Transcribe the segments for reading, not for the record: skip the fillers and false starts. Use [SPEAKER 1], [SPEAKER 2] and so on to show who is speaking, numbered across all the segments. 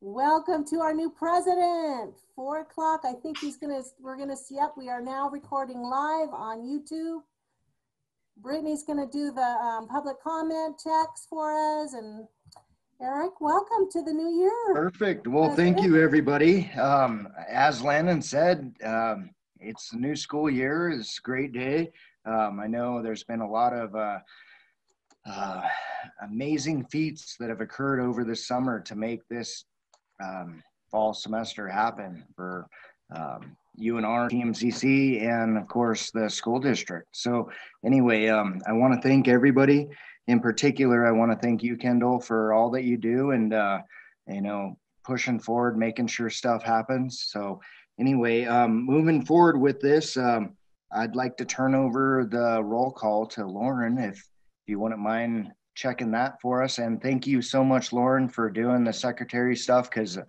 [SPEAKER 1] Welcome to our new president. 4 o'clock. I think we're gonna see. Yep, we are now recording live on YouTube. Brittany's gonna do the public comment checks for us. And Eric, welcome to the new year.
[SPEAKER 2] Perfect. Well, thank you, everybody. As Landon said, it's a new school year. It's a great day. I know there's been a lot of amazing feats that have occurred over the summer to make this fall semester happen for UNR, TMCC, and of course the school district. So anyway, I want to thank everybody. In particular, I want to thank you, Kendall, for all that you do and pushing forward, making sure stuff happens. So anyway, moving forward with this, I'd like to turn over the roll call to Lauren, if you wouldn't mind checking that for us. And thank you so much, Lauren, for doing the secretary stuff, because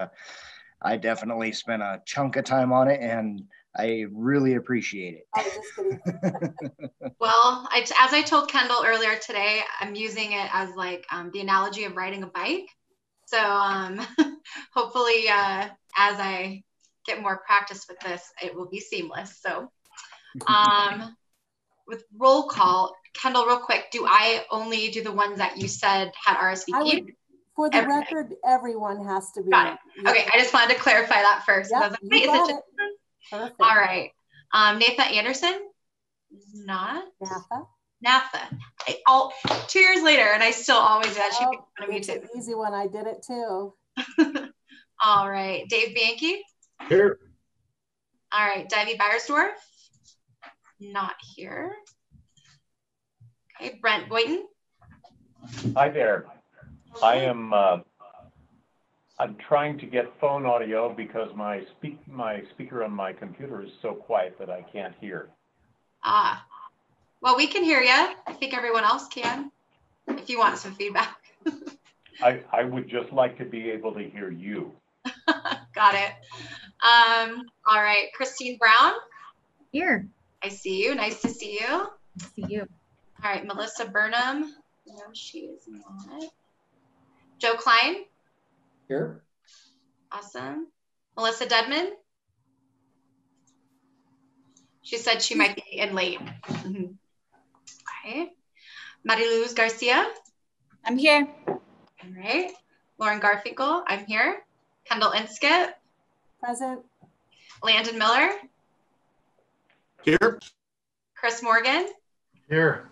[SPEAKER 2] I definitely spent a chunk of time on it and I really appreciate it.
[SPEAKER 1] I was just kidding.
[SPEAKER 3] Well, as I told Kendall earlier today, I'm using it as like the analogy of riding a bike. So hopefully as I get more practice with this, it will be seamless. So with roll call, Kendall, real quick, do I only do the ones that you said had RSVP?
[SPEAKER 1] For the record, everyone has to be.
[SPEAKER 3] Got it. Yeah. Okay, I just wanted to clarify that first.
[SPEAKER 1] Yep,
[SPEAKER 3] I was like, wait, is it just
[SPEAKER 1] perfect?
[SPEAKER 3] All right. Nathan Anderson? Not. Natha. 2 years later, and I still always do that. She makes fun of me too.
[SPEAKER 1] It's an easy one. I did it too.
[SPEAKER 3] All right. Dave Bianchi?
[SPEAKER 4] Here.
[SPEAKER 3] All right. Davy Beiersdorf? Not here. Okay. Brent Boynton?
[SPEAKER 4] Hi there. I'm trying to get phone audio because my speaker on my computer is so quiet that I can't hear.
[SPEAKER 3] Well, we can hear you. I think everyone else can, if you want some feedback.
[SPEAKER 4] I would just like to be able to hear you.
[SPEAKER 3] Got it. All right, Christine Brown.
[SPEAKER 5] Here.
[SPEAKER 3] I see you. Nice to see you.
[SPEAKER 5] I see you.
[SPEAKER 3] All right, Melissa Burnham. No, she is not. Joe Klein.
[SPEAKER 6] Here.
[SPEAKER 3] Awesome. Melissa Dedman. She said she might be in late. Okay. Mariluz Garcia.
[SPEAKER 5] I'm here.
[SPEAKER 3] All right. Lauren Garfinkel. I'm here. Kendall Inskip.
[SPEAKER 1] Present. Landon
[SPEAKER 3] Miller.
[SPEAKER 4] Here.
[SPEAKER 3] Chris Morgan.
[SPEAKER 4] Here.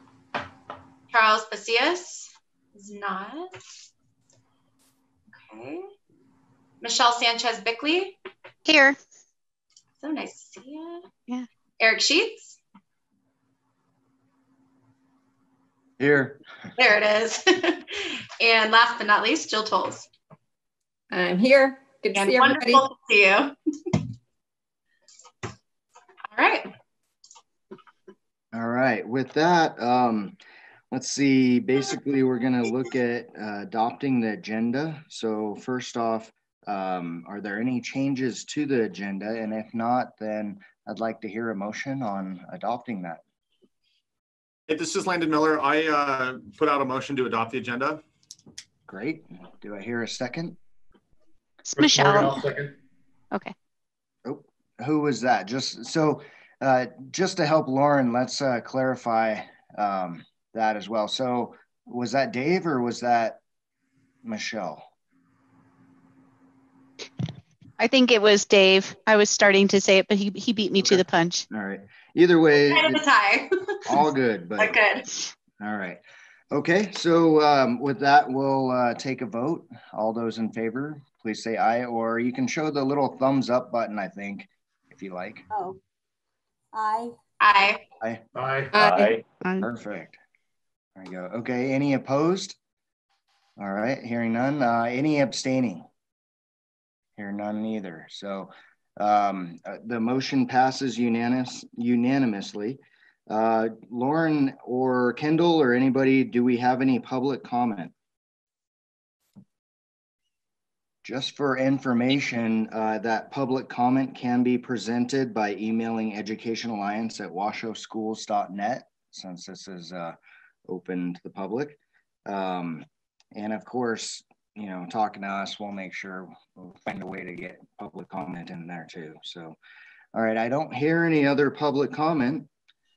[SPEAKER 3] Charles Pacias is not. Okay. Michelle Sanchez Bickley.
[SPEAKER 7] Here.
[SPEAKER 3] So nice to see you.
[SPEAKER 7] Yeah.
[SPEAKER 3] Eric Sheets.
[SPEAKER 2] Here.
[SPEAKER 3] There it is. And last but not least, Jill Tolles.
[SPEAKER 5] I'm here. Good to see everybody.
[SPEAKER 3] Wonderful to see you. All right.
[SPEAKER 2] All right. With that, let's see. Basically, we're going to look at adopting the agenda. So first off, are there any changes to the agenda? And if not, then I'd like to hear a motion on adopting that.
[SPEAKER 8] Hey, this is Landon Miller. I put out a motion to adopt the agenda.
[SPEAKER 2] Great. Do I hear a second?
[SPEAKER 7] It's Michelle.
[SPEAKER 8] Second.
[SPEAKER 7] Okay.
[SPEAKER 2] Oh, who was that? Just to help Lauren, let's clarify that as well. So was that Dave or was that Michelle?
[SPEAKER 7] I think it was Dave. I was starting to say it, but he beat me to the punch.
[SPEAKER 2] All right. Either way,
[SPEAKER 3] kind of a tie.
[SPEAKER 2] all good. But
[SPEAKER 3] good.
[SPEAKER 2] All right. Okay. So with that, we'll take a vote. All those in favor, please say aye, or you can show the little thumbs up button, I think, if you like.
[SPEAKER 1] Oh. Aye.
[SPEAKER 3] Aye.
[SPEAKER 2] Aye.
[SPEAKER 8] Aye.
[SPEAKER 4] Aye.
[SPEAKER 2] Perfect. There you go. Okay. Any opposed? All right. Hearing none. Any abstaining? Hear none either. So the motion passes unanimously. Lauren or Kendall or anybody, do we have any public comment? Just for information, that public comment can be presented by emailing educationalliance@washoeschools.net, since this is open to the public. And of course, talking to us, we'll make sure we'll find a way to get public comment in there too. So, all right, I don't hear any other public comment.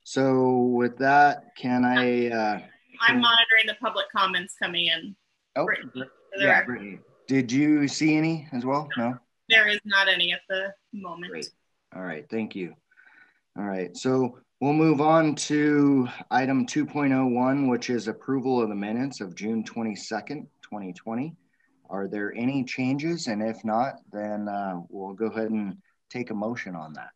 [SPEAKER 2] So with that, can I?
[SPEAKER 6] I'm monitoring the public comments coming in.
[SPEAKER 2] Oh,
[SPEAKER 6] Brittany,
[SPEAKER 2] yeah, Brittany. Did you see any as well? No?
[SPEAKER 6] There is not any at the moment.
[SPEAKER 2] Great. All right, thank you. All right, so we'll move on to item 2.01, which is approval of the minutes of June 22nd, 2020. Are there any changes? And if not, then we'll go ahead and take a motion on that.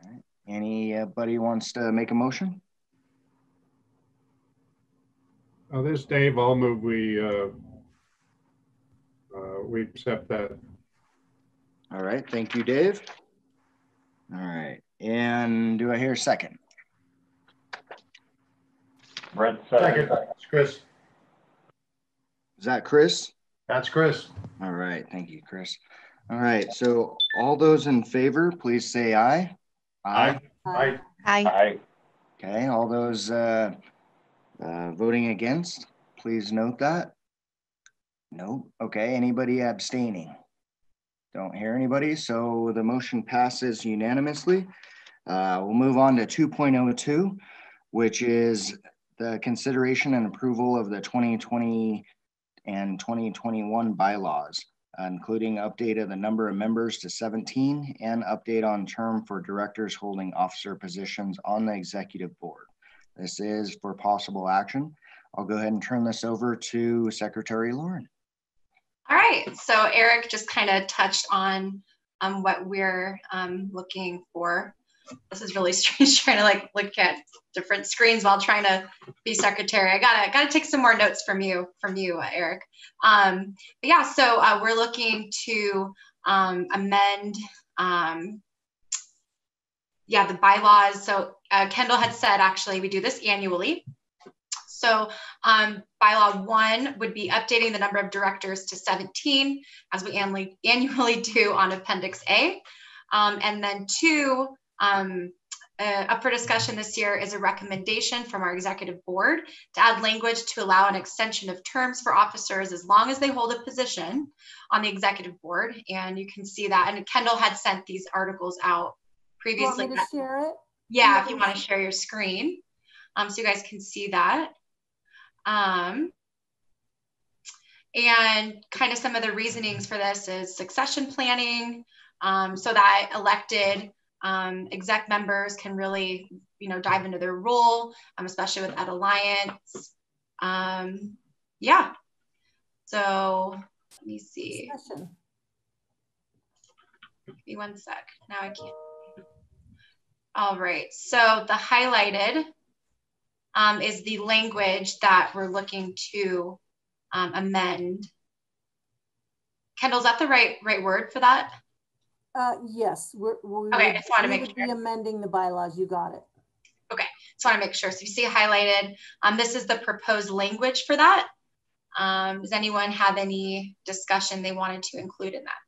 [SPEAKER 2] All right. Anybody wants to make a motion?
[SPEAKER 9] This is Dave. I'll move we accept that.
[SPEAKER 2] All right, thank you, Dave. All right, and do I hear a second?
[SPEAKER 4] Brent,
[SPEAKER 9] Second. It's Chris.
[SPEAKER 2] Is that Chris?
[SPEAKER 9] That's Chris.
[SPEAKER 2] All right, thank you, Chris. All right, so all those in favor, please say aye.
[SPEAKER 9] Aye.
[SPEAKER 1] Aye.
[SPEAKER 7] Aye.
[SPEAKER 4] Aye.
[SPEAKER 2] Okay, all those voting against, please note that. No. Okay, anybody abstaining? Don't hear anybody, so the motion passes unanimously. We'll move on to 2.02, which is the consideration and approval of the 2020 and 2021 bylaws, including update of the number of members to 17 and update on term for directors holding officer positions on the executive board. This is for possible action. I'll go ahead and turn this over to Secretary Lauren.
[SPEAKER 3] All right, so Eric just kind of touched on what we're looking for. This is really strange trying to look at different screens while trying to be secretary. I gotta take some more notes from you, Eric. But yeah, so we're looking to amend the bylaws. So Kendall had said actually we do this annually. So bylaw 1 would be updating the number of directors to 17, as we annually do on Appendix A. And then 2, up for discussion this year is a recommendation from our executive board to add language to allow an extension of terms for officers as long as they hold a position on the executive board. And you can see that. And Kendall had sent these articles out previously.
[SPEAKER 1] You want me to share it?
[SPEAKER 3] Yeah, if you want to share your screen, so you guys can see that. And kind of some of the reasonings for this is succession planning, so that elected exec members can really, dive into their role, especially with Ed Alliance. Yeah. So let me see.
[SPEAKER 1] Discussion.
[SPEAKER 3] Give me one sec. Now I can't. All right. So the highlighted is the language that we're looking to amend. Kendall, is that the right word for that?
[SPEAKER 1] Yes. We
[SPEAKER 3] okay, I just want to make sure.
[SPEAKER 1] Be amending the bylaws. You got it.
[SPEAKER 3] Okay, just want to make sure. So you see highlighted. This is the proposed language for that. Does anyone have any discussion they wanted to include in that?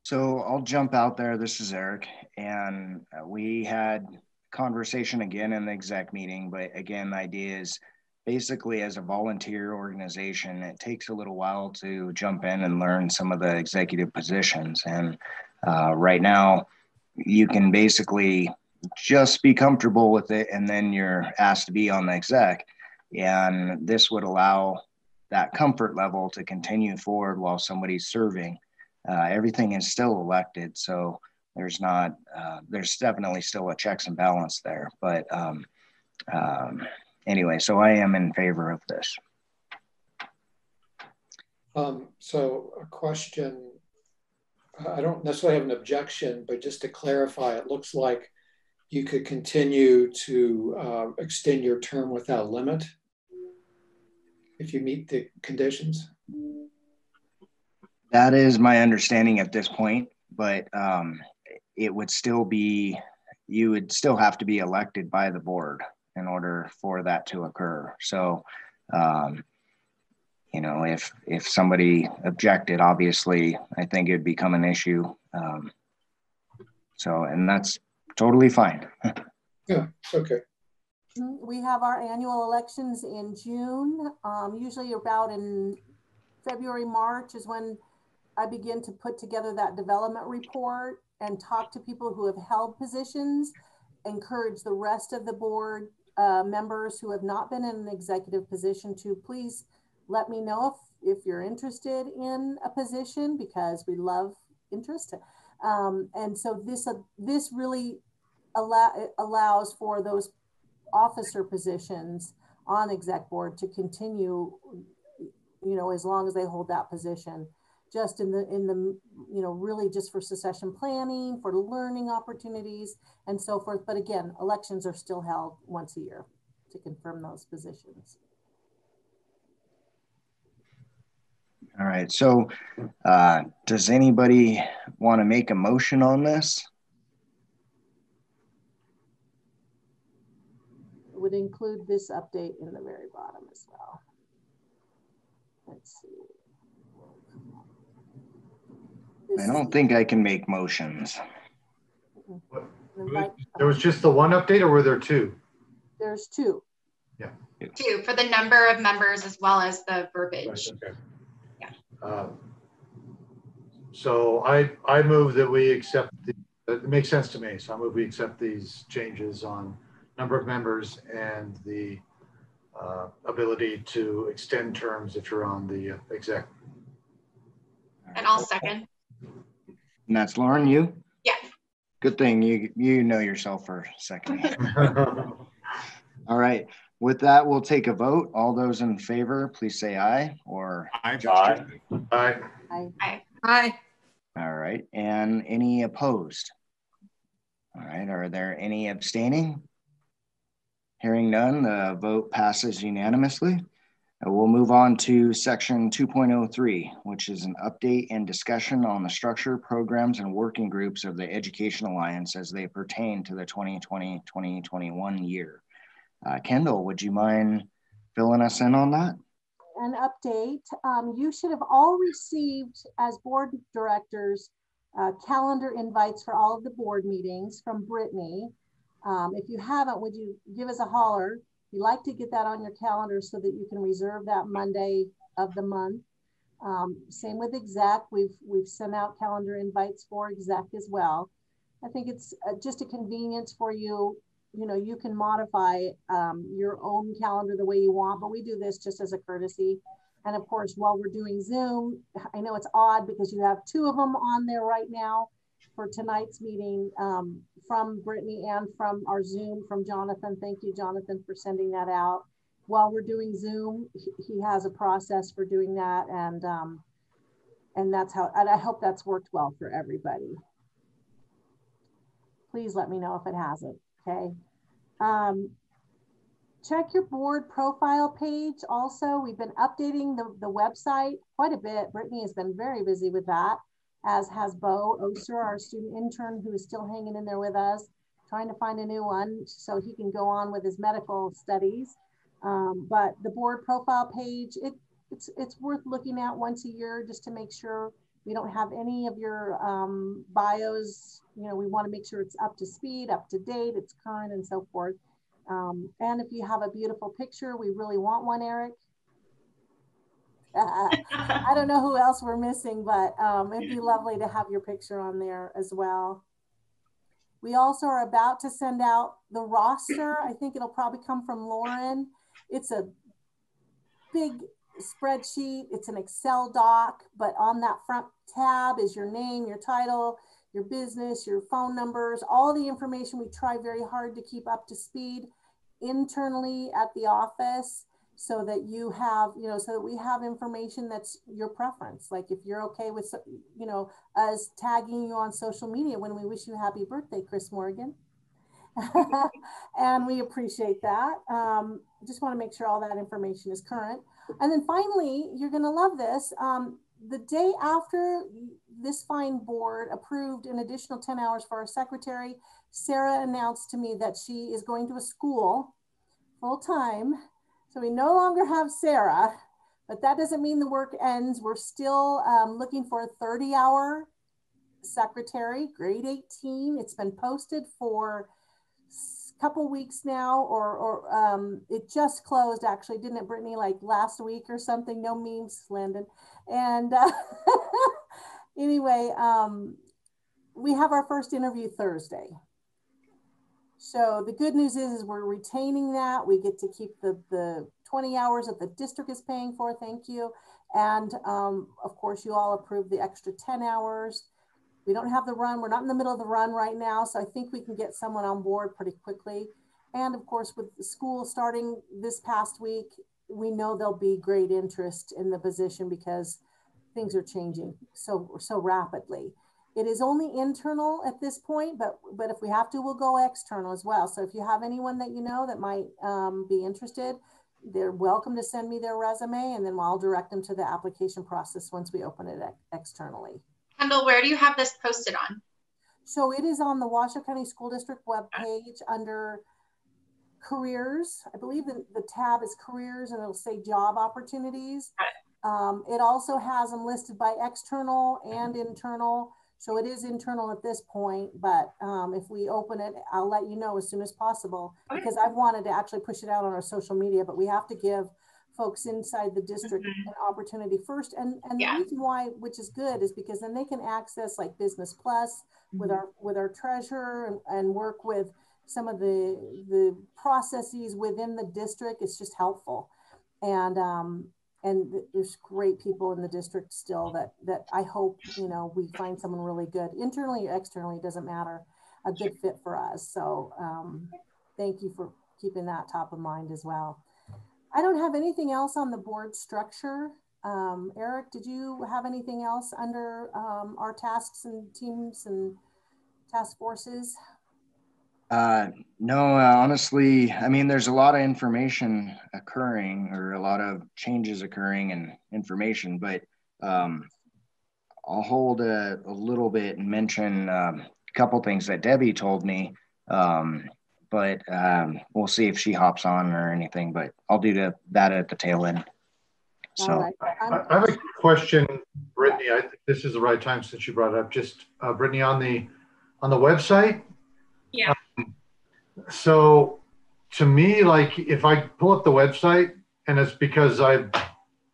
[SPEAKER 2] So I'll jump out there. This is Eric. And we had conversation again in the exec meeting, but again, the idea is basically as a volunteer organization, it takes a little while to jump in and learn some of the executive positions. And right now, you can basically just be comfortable with it and then you're asked to be on the exec. And this would allow that comfort level to continue forward while somebody's serving. Everything is still elected, so there's not, there's definitely still a checks and balance there. But anyway, so I am in favor of this.
[SPEAKER 10] So a question, I don't necessarily have an objection, but just to clarify, it looks like you could continue to extend your term without limit if you meet the conditions.
[SPEAKER 2] That is my understanding at this point, but it would still be, you would still have to be elected by the board in order for that to occur. So, you know, if somebody objected, obviously, I think it'd become an issue. So, and that's totally fine.
[SPEAKER 10] Yeah, it's okay.
[SPEAKER 1] We have our annual elections in June. Usually about in February, March is when I begin to put together that development report and talk to people who have held positions, encourage the rest of the board members who have not been in an executive position to please let me know if you're interested in a position, because we love interest. And so this really allows for those officer positions on exec board to continue, you know, as long as they hold that position, just in the, you know, really just for succession planning, for learning opportunities and so forth. But again, elections are still held once a year to confirm those positions.
[SPEAKER 2] All right, so does anybody want to make a motion on this?
[SPEAKER 1] It would include this update in the very bottom as well. Let's see.
[SPEAKER 2] I don't think I can make motions.
[SPEAKER 9] There was just the one update, or were there two?
[SPEAKER 1] There's two.
[SPEAKER 9] Yeah.
[SPEAKER 3] Two, for the number of members as well as the verbiage.
[SPEAKER 9] Right, okay.
[SPEAKER 3] Yeah.
[SPEAKER 9] So I move that we accept it makes sense to me. So I move we accept these changes on number of members and the ability to extend terms if you're on the exec.
[SPEAKER 3] And I'll second.
[SPEAKER 2] And that's Lauren, you?
[SPEAKER 3] Yeah.
[SPEAKER 2] Good thing you know yourself for a second. All right. With that, we'll take a vote. All those in favor, please say aye. Or
[SPEAKER 8] Aye.
[SPEAKER 9] Aye.
[SPEAKER 3] Aye.
[SPEAKER 5] Aye.
[SPEAKER 2] all right. And any opposed? All right. Are there any abstaining? Hearing none, the vote passes unanimously. We'll move on to section 2.03, which is an update and discussion on the structure, programs, and working groups of the Education Alliance as they pertain to the 2020-2021 year. Kendall, would you mind filling us in on that?
[SPEAKER 1] An update. You should have all received, as board directors, calendar invites for all of the board meetings from Brittany. If you haven't, would you give us a holler? You'd like to get that on your calendar so that you can reserve that Monday of the month. Same with exec. We've sent out calendar invites for exec as well. I think it's just a convenience for you. You know, you can modify your own calendar the way you want, but we do this just as a courtesy. And of course, while we're doing Zoom, I know it's odd because you have two of them on there right now for tonight's meeting, from Brittany and from our Zoom from Jonathan. Thank you, Jonathan, for sending that out. While we're doing Zoom, he has a process for doing that, and that's how, and I hope that's worked well for everybody. Please let me know if it hasn't, okay? Check your board profile page. Also, we've been updating the website quite a bit. Brittany has been very busy with that, as has Bo Oster, our student intern, who is still hanging in there with us, trying to find a new one so he can go on with his medical studies. But the board profile page, it's worth looking at once a year just to make sure we don't have any of your bios. You know, we want to make sure it's up to speed, up to date, it's current, and so forth. And if you have a beautiful picture, we really want one, Eric. I don't know who else we're missing, but it'd be lovely to have your picture on there as well. We also are about to send out the roster. I think it'll probably come from Lauren. It's a big spreadsheet. It's an Excel doc, but on that front tab is your name, your title, your business, your phone numbers, all the information. We try very hard to keep up to speed internally at the office, so that you have, you know, so that we have information that's your preference. Like if you're okay with, you know, us tagging you on social media when we wish you happy birthday, Chris Morgan. And we appreciate that. Just want to make sure all that information is current. And then finally, you're going to love this. The day after this fine board approved an additional 10 hours for our secretary, Sarah announced to me that she is going to a school full time. So we no longer have Sarah, but that doesn't mean the work ends. We're still looking for a 30-hour secretary, grade 18. It's been posted for couple weeks now, or it just closed actually, didn't it, Brittany, like last week or something? No memes, Landon. And anyway, we have our first interview Thursday. So the good news is we're retaining that. We get to keep the 20 hours that the district is paying for, thank you. And of course, you all approved the extra 10 hours. We don't have the run. We're not in the middle of the run right now. So I think we can get someone on board pretty quickly. And of course, with the school starting this past week, we know there'll be great interest in the position because things are changing so rapidly. It is only internal at this point, but if we have to, we'll go external as well. So if you have anyone that you know that might be interested, they're welcome to send me their resume, and then I'll direct them to the application process once we open it externally.
[SPEAKER 3] Kendall, where do you have this posted on?
[SPEAKER 1] So it is on the Washoe County School District webpage under careers. I believe the tab is careers, and it'll say job opportunities. It also has them listed by external and internal. So it is internal at this point, but if we open it, I'll let you know as soon as possible, because I've wanted to actually push it out on our social media, but we have to give folks inside the district an opportunity first. And the reason why, which is good, is because then they can access like Business Plus with our treasurer and work with some of the processes within the district. It's just helpful. And there's great people in the district still that I hope, you know, we find someone really good, internally or externally, doesn't matter, a good fit for us. So thank you for keeping that top of mind as well. I don't have anything else on the board structure. Eric, did you have anything else under our tasks and teams and task forces?
[SPEAKER 2] No, honestly, I mean, there's a lot of information occurring, or a lot of changes occurring in information, but I'll hold a little bit and mention a couple things that Debbie told me, but we'll see if she hops on or anything, but I'll do that at the tail end. So
[SPEAKER 1] right.
[SPEAKER 9] I have a question, Brittany. I think this is the right time since you brought it up. Just Brittany, on the website.
[SPEAKER 6] Yeah.
[SPEAKER 9] So to me, like if I pull up the website, and it's because I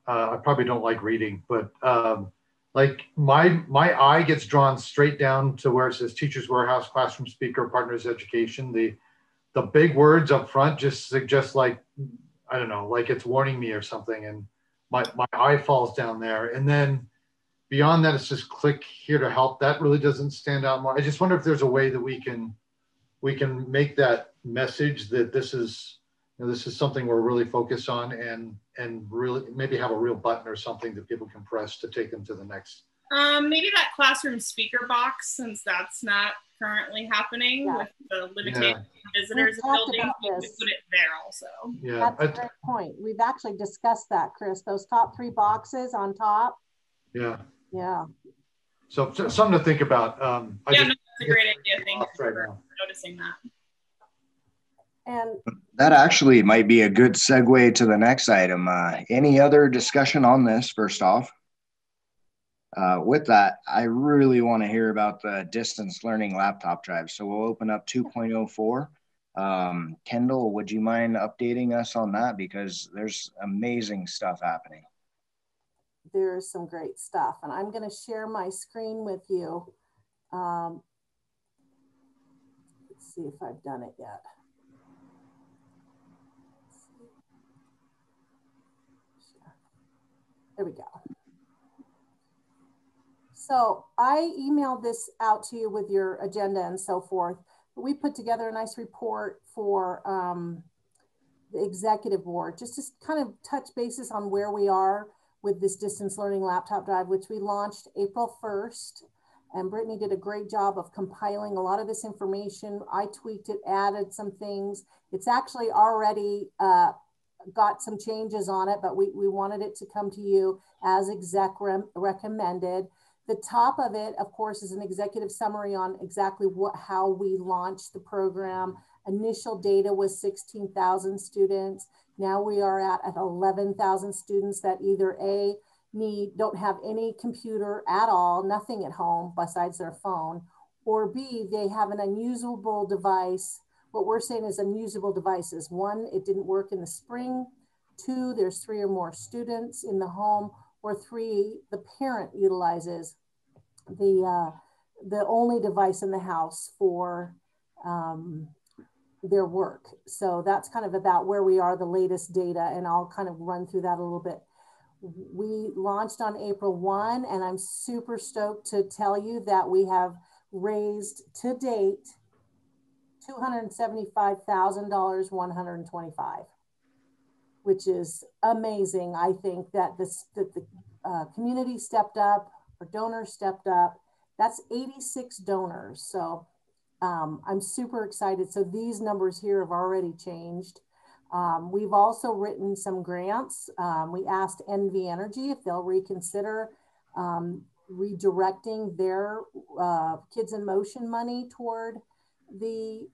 [SPEAKER 9] probably don't like reading, but like my eye gets drawn straight down to where it says Teachers Warehouse, Classroom Speaker, Partners Education. The big words up front just suggest, like, I don't know, like it's warning me or something, and my eye falls down there. And then beyond that, it's just click here to help. That really doesn't stand out more. I just wonder if there's a way that we can make that message that this is, you know, this is something we're really focused on, and really maybe have a real button or something that people can press to take them to the next.
[SPEAKER 6] Maybe that classroom speaker box, since that's not currently happening with the limitation of visitors in the building, we could put it there also.
[SPEAKER 9] Yeah,
[SPEAKER 1] that's a great point. We've actually discussed that, Chris. Those top 3 boxes on top.
[SPEAKER 9] Yeah.
[SPEAKER 1] Yeah.
[SPEAKER 9] So something to think about.
[SPEAKER 6] Yeah, that's a great idea. Thank you
[SPEAKER 9] right
[SPEAKER 6] for
[SPEAKER 9] now.
[SPEAKER 6] noticing that.
[SPEAKER 1] And
[SPEAKER 2] that actually might be a good segue to the next item. Any other discussion on this, first off? With that, I really want to hear about the distance learning laptop drive. So we'll open up 2.04. Kendall, would you mind updating us on that? Because there's amazing stuff happening.
[SPEAKER 1] There's some great stuff, and I'm going to share my screen with you. Let's see if I've done it yet. There we go. So I emailed this out to you with your agenda and so forth. We put together a nice report for the executive board, just to kind of touch bases on where we are with this distance learning laptop drive, which we launched April 1st. And Brittany did a great job of compiling a lot of this information. I tweaked it, added some things. It's actually already got some changes on it, but we wanted it to come to you as exec recommended. The top of it, of course, is an executive summary on exactly how we launched the program. Initial data was 16,000 students. Now we are at 11,000 students that either A, don't have any computer at all, nothing at home besides their phone, or B, they have an unusable device what we're saying is unusable devices. One, it didn't work in the spring. Two, there's 3 or more students in the home. Or 3, the parent utilizes the only device in the house for their work. So that's kind of about where we are, the latest data, and I'll kind of run through that a little bit. We launched on April 1, and I'm super stoked to tell you that we have raised to date $275,000, 125, which is amazing. I think that the community stepped up, our donors stepped up. That's 86 donors. So I'm super excited. So these numbers here have already changed. We've also written some grants. We asked NV Energy if they'll reconsider redirecting their Kids in Motion money toward the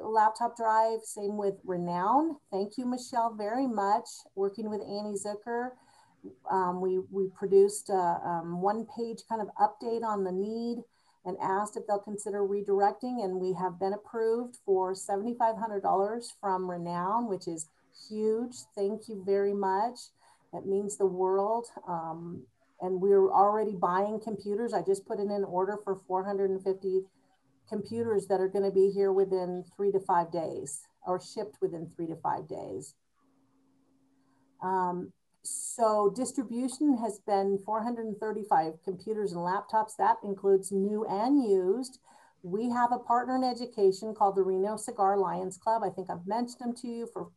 [SPEAKER 1] laptop drive. Same with Renown. Thank you, Michelle, very much. Working with Annie Zucker, we produced a one-page kind of update on the need and asked if they'll consider redirecting, and we have been approved for $7,500 from Renown, which is huge. Thank you very much. That means the world. And we're already buying computers. I just put in an order for 450 computers that are going to be here within 3 to 5 days, or shipped within 3 to 5 days. So distribution has been 435 computers and laptops. That includes new and used. We have a partner in education called the Reno Cigar Lions Club. I think I've mentioned them to you. For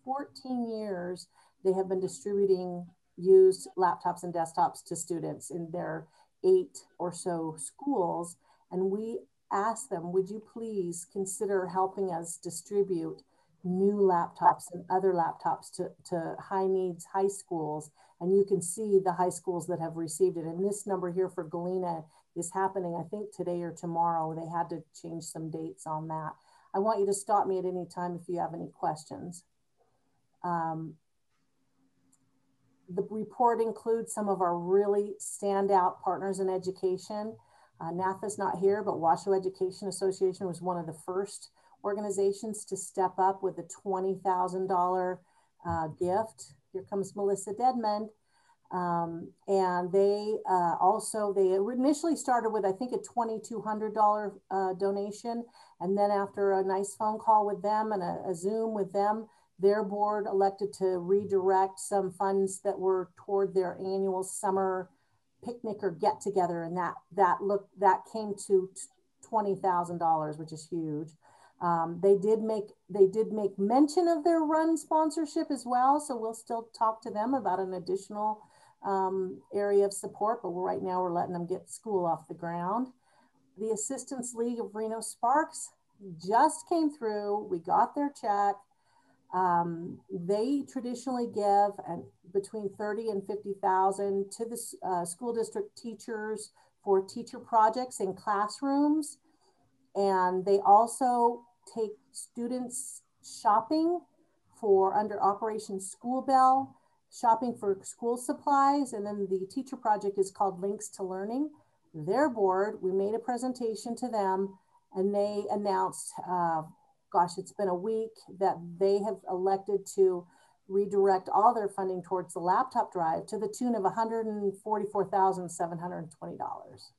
[SPEAKER 1] 14 years. They have been distributing used laptops and desktops to students in their 8 or so schools. And we asked them, would you please consider helping us distribute new laptops and other laptops to high needs high schools? And you can see the high schools that have received it. And this number here for Galena is happening, I think today or tomorrow. They had to change some dates on that. I want you to stop me at any time if you have any questions. The report includes some of our really standout partners in education. NAFA's not here, but Washoe Education Association was one of the first organizations to step up with a $20,000 gift. Here comes Melissa Dedmond. And they they initially started with, I think, a $2,200 donation. And then after a nice phone call with them and a Zoom with them, their board elected to redirect some funds that were toward their annual summer picnic or get together. And that came to $20,000, which is huge. They did make mention of their run sponsorship as well. So we'll still talk to them about an additional area of support, but right now we're letting them get school off the ground. The Assistance League of Reno Sparks just came through. We got their check. They traditionally give between $30,000 and $50,000 to the school district teachers for teacher projects in classrooms. And they also take students shopping for under Operation School Bell, shopping for school supplies. And then the teacher project is called Links to Learning. Their board, we made a presentation to them, and they announced, gosh, it's been a week, that they have elected to redirect all their funding towards the laptop drive to the tune of $144,720.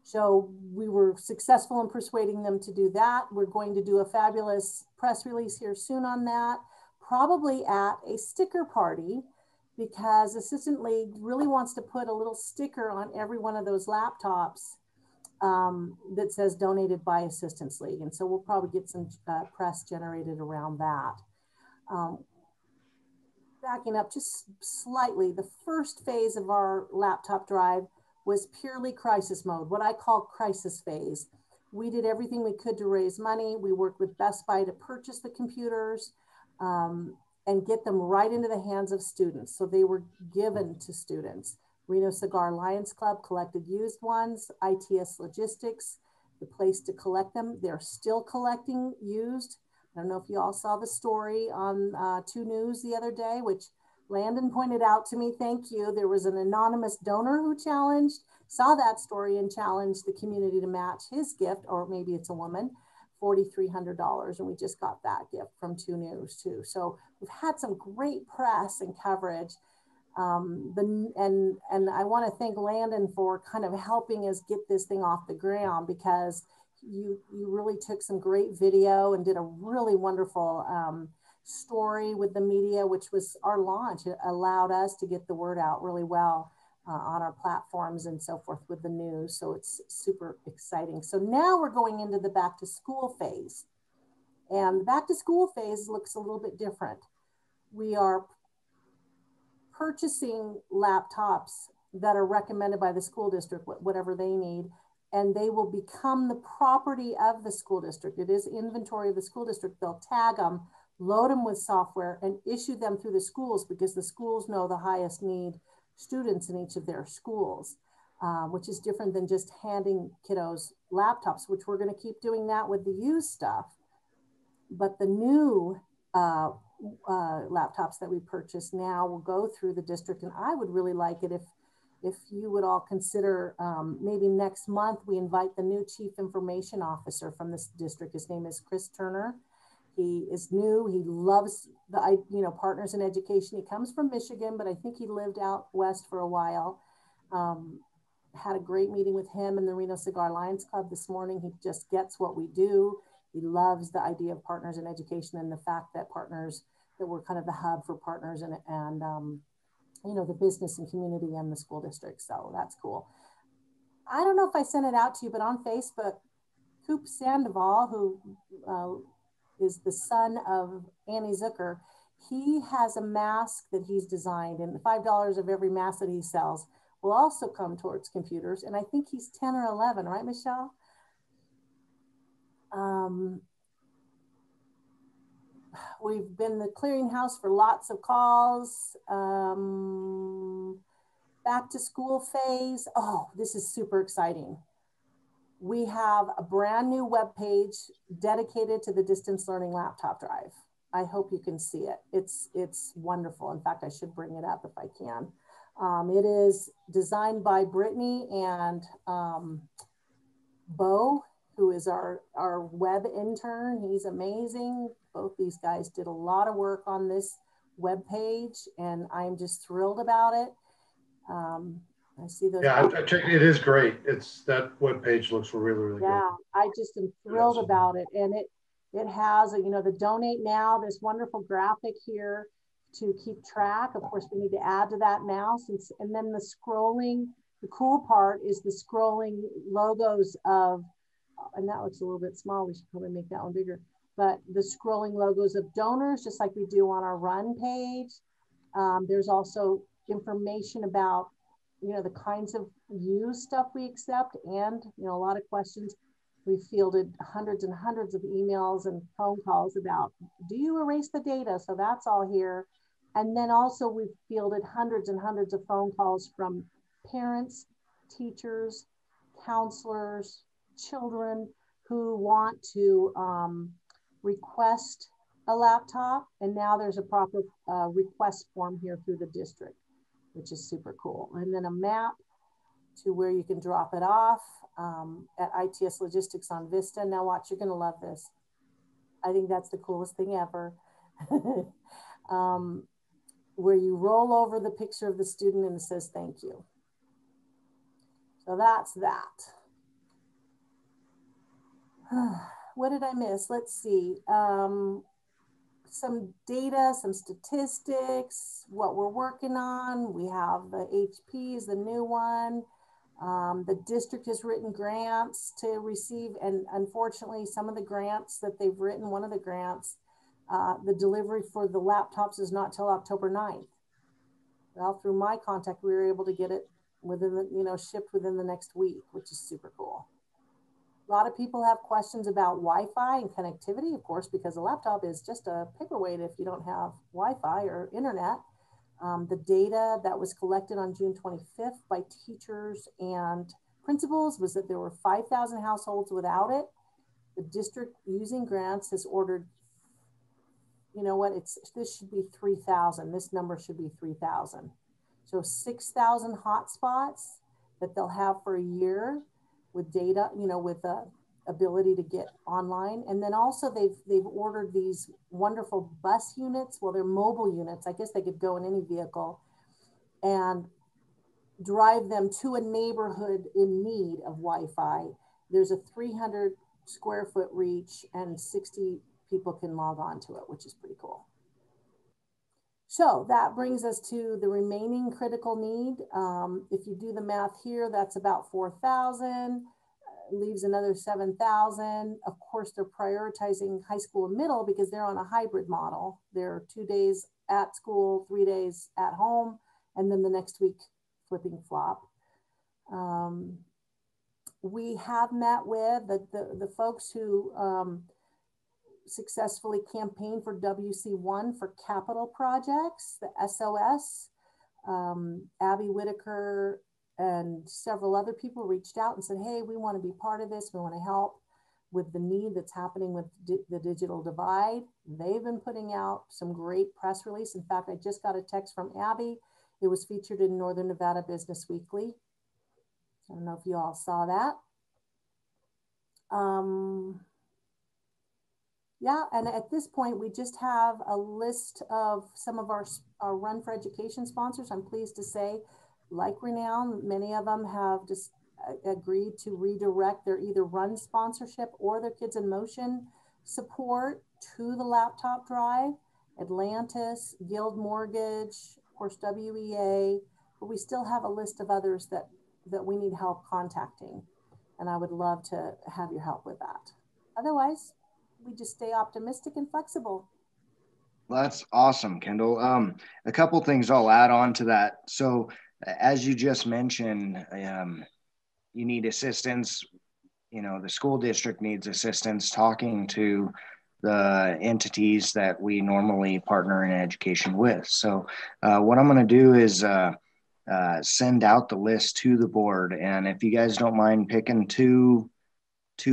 [SPEAKER 1] So we were successful in persuading them to do that. We're going to do a fabulous press release here soon on that, probably at a sticker party, because Assistant League really wants to put a little sticker on every one of those laptops that says donated by Assistance League. And so we'll probably get some press generated around that. Backing up just slightly, the first phase of our laptop drive was purely crisis mode, what I call crisis phase. We did everything we could to raise money. We worked with Best Buy to purchase the computers and get them right into the hands of students. So they were given to students. Reno Cigar Lions Club collected used ones. ITS Logistics, the place to collect them. They're still collecting used. I don't know if you all saw the story on 2 News the other day, which Landon pointed out to me, thank you. There was an anonymous donor who saw that story and challenged the community to match his gift, or maybe it's a woman, $4,300, and we just got that gift from 2 News too. So we've had some great press and coverage. And I want to thank Landon for kind of helping us get this thing off the ground, because you really took some great video and did a really wonderful story with the media, which was our launch. It allowed us to get the word out really well on our platforms and so forth with the news. So it's super exciting. So now we're going into the back to school phase. And the back to school phase looks a little bit different. We are purchasing laptops that are recommended by the school district, whatever they need, and they will become the property of the school district. It is inventory of the school district. They'll tag them, load them with software, and issue them through the schools, because the schools know the highest need students in each of their schools, which is different than just handing kiddos laptops, which we're going to keep doing that with the used stuff. But the new laptops that we purchase now will go through the district, and I would really like it if you would all consider maybe next month we invite the new chief information officer from this district. His name is Chris Turner. He is new. He loves the partners in education. He comes from Michigan, but I think he lived out west for a while. Had a great meeting with him and the Reno Cigar Lions Club this morning. He just gets what we do. He loves the idea of partners in education and the fact that we're kind of the hub for partners and the business and community and the school district. So that's cool. I don't know if I sent it out to you, but on Facebook, Coop Sandoval, who is the son of Annie Zucker, he has a mask that he's designed, and the $5 of every mask that he sells will also come towards computers. And I think he's 10 or 11, right, Michelle? We've been the clearinghouse for lots of calls. Back to school phase. Oh, this is super exciting. We have a brand new webpage dedicated to the distance learning laptop drive. I hope you can see it. It's wonderful. In fact, I should bring it up if I can. It is designed by Brittany and Bo, who is our web intern. He's amazing. Both these guys did a lot of work on this webpage, and I'm just thrilled about it. I see those.
[SPEAKER 9] Yeah, I checked. It is great. That webpage looks really good.
[SPEAKER 1] Yeah, I just am thrilled about it, and it has the donate now. This wonderful graphic here to keep track. Of course, we need to add to that now, and then the scrolling. The cool part is the scrolling logos of, and that looks a little bit small. We should probably make that one bigger. But the scrolling logos of donors, just like we do on our run page. There's also information about the kinds of used stuff we accept, and a lot of questions. We fielded hundreds and hundreds of emails and phone calls about, do you erase the data? So that's all here. And then also we've fielded hundreds and hundreds of phone calls from parents, teachers, counselors, children who want to request a laptop. And now there's a proper request form here through the district, which is super cool. And then a map to where you can drop it off at ITS Logistics on Vista. Now watch, you're gonna love this. I think that's the coolest thing ever. Where you roll over the picture of the student and it says, thank you. So that's that. What did I miss? Let's see. Some data, some statistics, what we're working on. We have the HP is the new one. The district has written grants to receive, and unfortunately some of the grants that they've written, one of the grants, the delivery for the laptops is not till October 9th. Well, through my contact, we were able to get it within the, shipped within the next week, which is super cool. A lot of people have questions about Wi-Fi and connectivity, of course, because a laptop is just a paperweight if you don't have Wi-Fi or internet. The data that was collected on June 25th by teachers and principals was that there were 5,000 households without it. The district, using grants, has ordered, this should be 3,000. This number should be 3,000. So 6,000 hotspots that they'll have for a year with data, with ability to get online. And then also they've ordered these wonderful bus units. Well, they're mobile units. I guess they could go in any vehicle and drive them to a neighborhood in need of Wi-Fi. There's a 300 square foot reach and 60 people can log on to it, which is pretty cool. So that brings us to the remaining critical need. If you do the math here, that's about 4,000, leaves another 7,000. Of course, they're prioritizing high school and middle because they're on a hybrid model. They're 2 days at school, 3 days at home, and then the next week flipping flop. We have met with the folks who successfully campaigned for WC1 for capital projects, the SOS. Abby Whitaker and several other people reached out and said, hey, we want to be part of this. We want to help with the need that's happening with the digital divide. They've been putting out some great press release. In fact, I just got a text from Abby. It was featured in Northern Nevada Business Weekly. I don't know if you all saw that. Yeah, and at this point, we just have a list of some of our Run for Education sponsors. I'm pleased to say, like Renown, many of them have just agreed to redirect their either Run sponsorship or their Kids in Motion support to the laptop drive. Atlantis, Guild Mortgage, of course, WEA, but we still have a list of others that we need help contacting. And I would love to have your help with that. Otherwise, we just stay optimistic and flexible.
[SPEAKER 2] Well, that's awesome, Kendall. A couple things I'll add on to that. So as you just mentioned, you need assistance. You know, the school district needs assistance talking to the entities that we normally partner in education with. So what I'm going to do is send out the list to the board. And if you guys don't mind picking two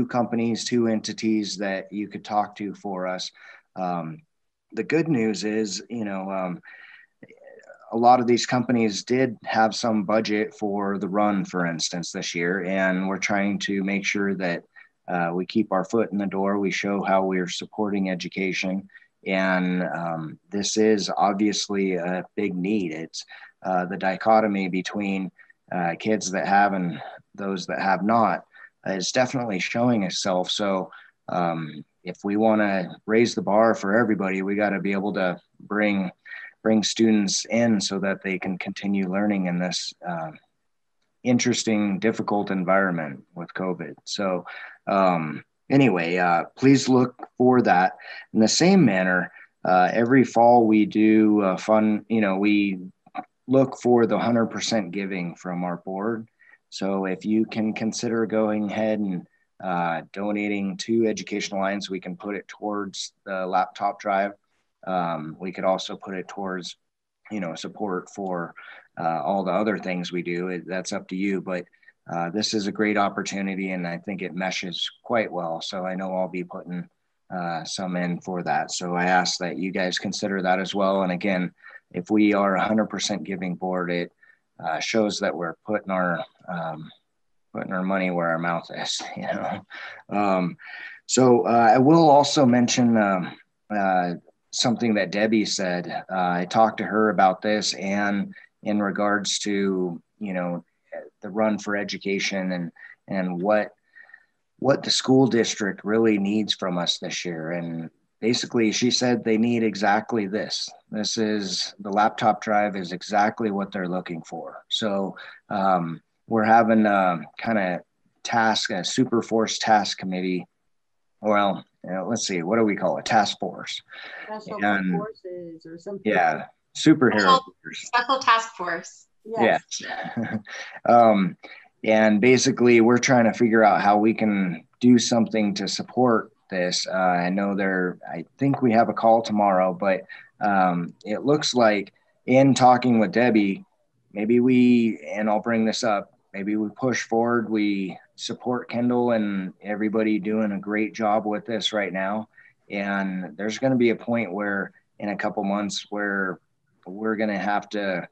[SPEAKER 2] companies, 2 entities that you could talk to for us. The good news is, you know, a lot of these companies did have some budget for the Run, for instance, this year, and we're trying to make sure that we keep our foot in the door. We show how we're supporting education, and this is obviously a big need. It's the dichotomy between kids that have and those that have not is definitely showing itself. So if we want to raise the bar for everybody, we got to be able to bring students in so that they can continue learning in this interesting, difficult environment with COVID. So anyway, please look for that. In the same manner, every fall we do we look for the 100% giving from our board. So if you can consider going ahead and donating to Education Alliance, we can put it towards the laptop drive. We could also put it towards, you know, support for all the other things we do. That's up to you, but this is a great opportunity and I think it meshes quite well. So I know I'll be putting some in for that. So I ask that you guys consider that as well. And again, if we are 100% giving board, it shows that we're putting our money where our mouth is, you know. So I will also mention something that Debbie said. I talked to her about this, and in regards to, you know, the Run for Education and what the school district really needs from us this year. And basically she said they need exactly this. This is the laptop drive is exactly what they're looking for. So we're having a kind of a super force task committee. Well, let's see, what do we call it? Task force.
[SPEAKER 1] Special forces or something.
[SPEAKER 2] Yeah, superhero.
[SPEAKER 3] Special task force.
[SPEAKER 1] Yes.
[SPEAKER 2] And basically we're trying to figure out how we can do something to support this. I know I think we have a call tomorrow, but it looks like in talking with Debbie, and I'll bring this up, maybe we push forward, we support Kendall and everybody doing a great job with this right now. And there's going to be a point where in a couple months where we're going to have to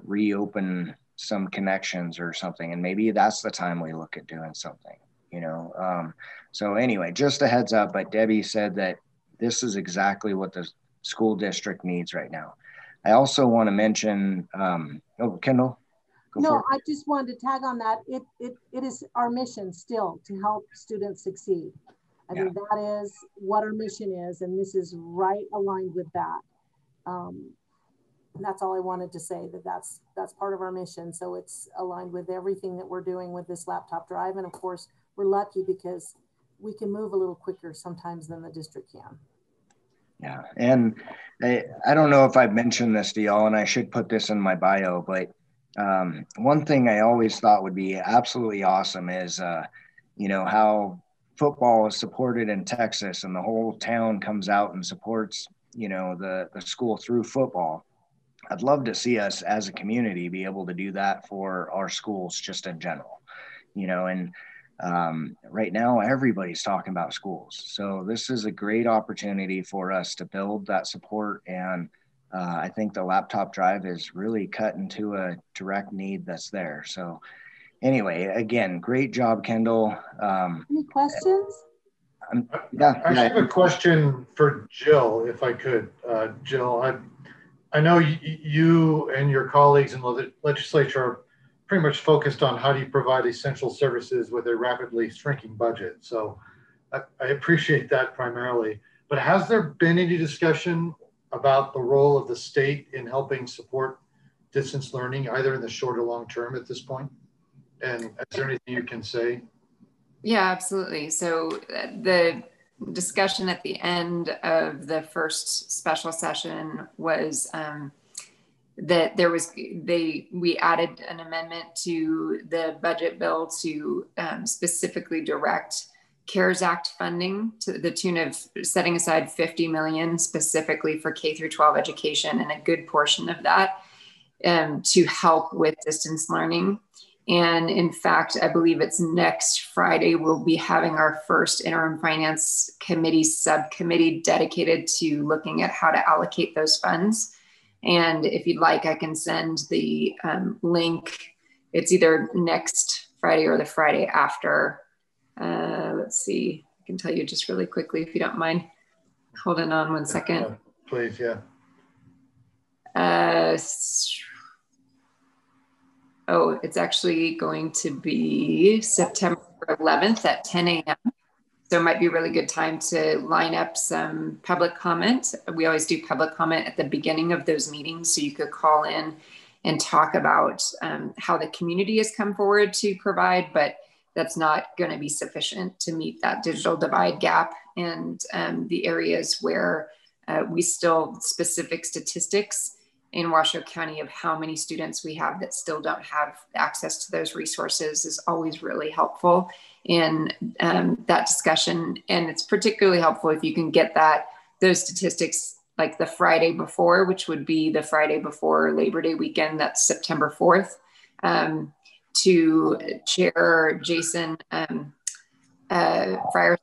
[SPEAKER 2] reopen some connections or something. And maybe that's the time we look at doing something, you know. So anyway, just a heads up, but Debbie said that this is exactly what the school district needs right now. I also want to mention, oh, Kendall.
[SPEAKER 1] No, I just wanted to tag on that. It is our mission still to help students succeed. I mean, that is what our mission is, and this is right aligned with that. And that's all I wanted to say, that's part of our mission. So it's aligned with everything that we're doing with this laptop drive. And of course, we're lucky because we can move a little quicker sometimes than the district can.
[SPEAKER 2] Yeah, and I don't know if I've mentioned this to y'all, and I should put this in my bio, but one thing I always thought would be absolutely awesome is, you know, how football is supported in Texas and the whole town comes out and supports, you know, the school through football. I'd love to see us as a community be able to do that for our schools just in general, you know, and right now everybody's talking about schools. So this is a great opportunity for us to build that support, and I think the laptop drive is really cut into a direct need that's there. So anyway, again, great job, Kendall.
[SPEAKER 1] Any questions?
[SPEAKER 9] I have a question for Jill, if I could. Jill, I know you and your colleagues in the legislature are pretty much focused on how do you provide essential services with a rapidly shrinking budget. So I appreciate that primarily. But has there been any discussion about the role of the state in helping support distance learning, either in the short or long term at this point? And is there anything you can say?
[SPEAKER 5] Yeah, absolutely. So the discussion at the end of the first special session was that we added an amendment to the budget bill to specifically direct CARES Act funding to the tune of setting aside 50 million specifically for K through 12 education, and a good portion of that to help with distance learning. And in fact, I believe it's next Friday, we'll be having our first interim finance committee subcommittee dedicated to looking at how to allocate those funds. And if you'd like, I can send the link. It's either next Friday or the Friday after. Let's see, I can tell you just really quickly if you don't mind. Holding on one second.
[SPEAKER 9] Please, yeah.
[SPEAKER 5] Oh, it's actually going to be September 11th at 10 a.m. So it might be a really good time to line up some public comment. We always do public comment at the beginning of those meetings, so you could call in and talk about how the community has come forward to provide, but that's not going to be sufficient to meet that digital divide gap and the areas where we still specific statistics in Washoe County of how many students we have that still don't have access to those resources is always really helpful in that discussion. And it's particularly helpful if you can get those statistics like the Friday before, which would be the Friday before Labor Day weekend, that's September 4th, to Chair Jason Fryer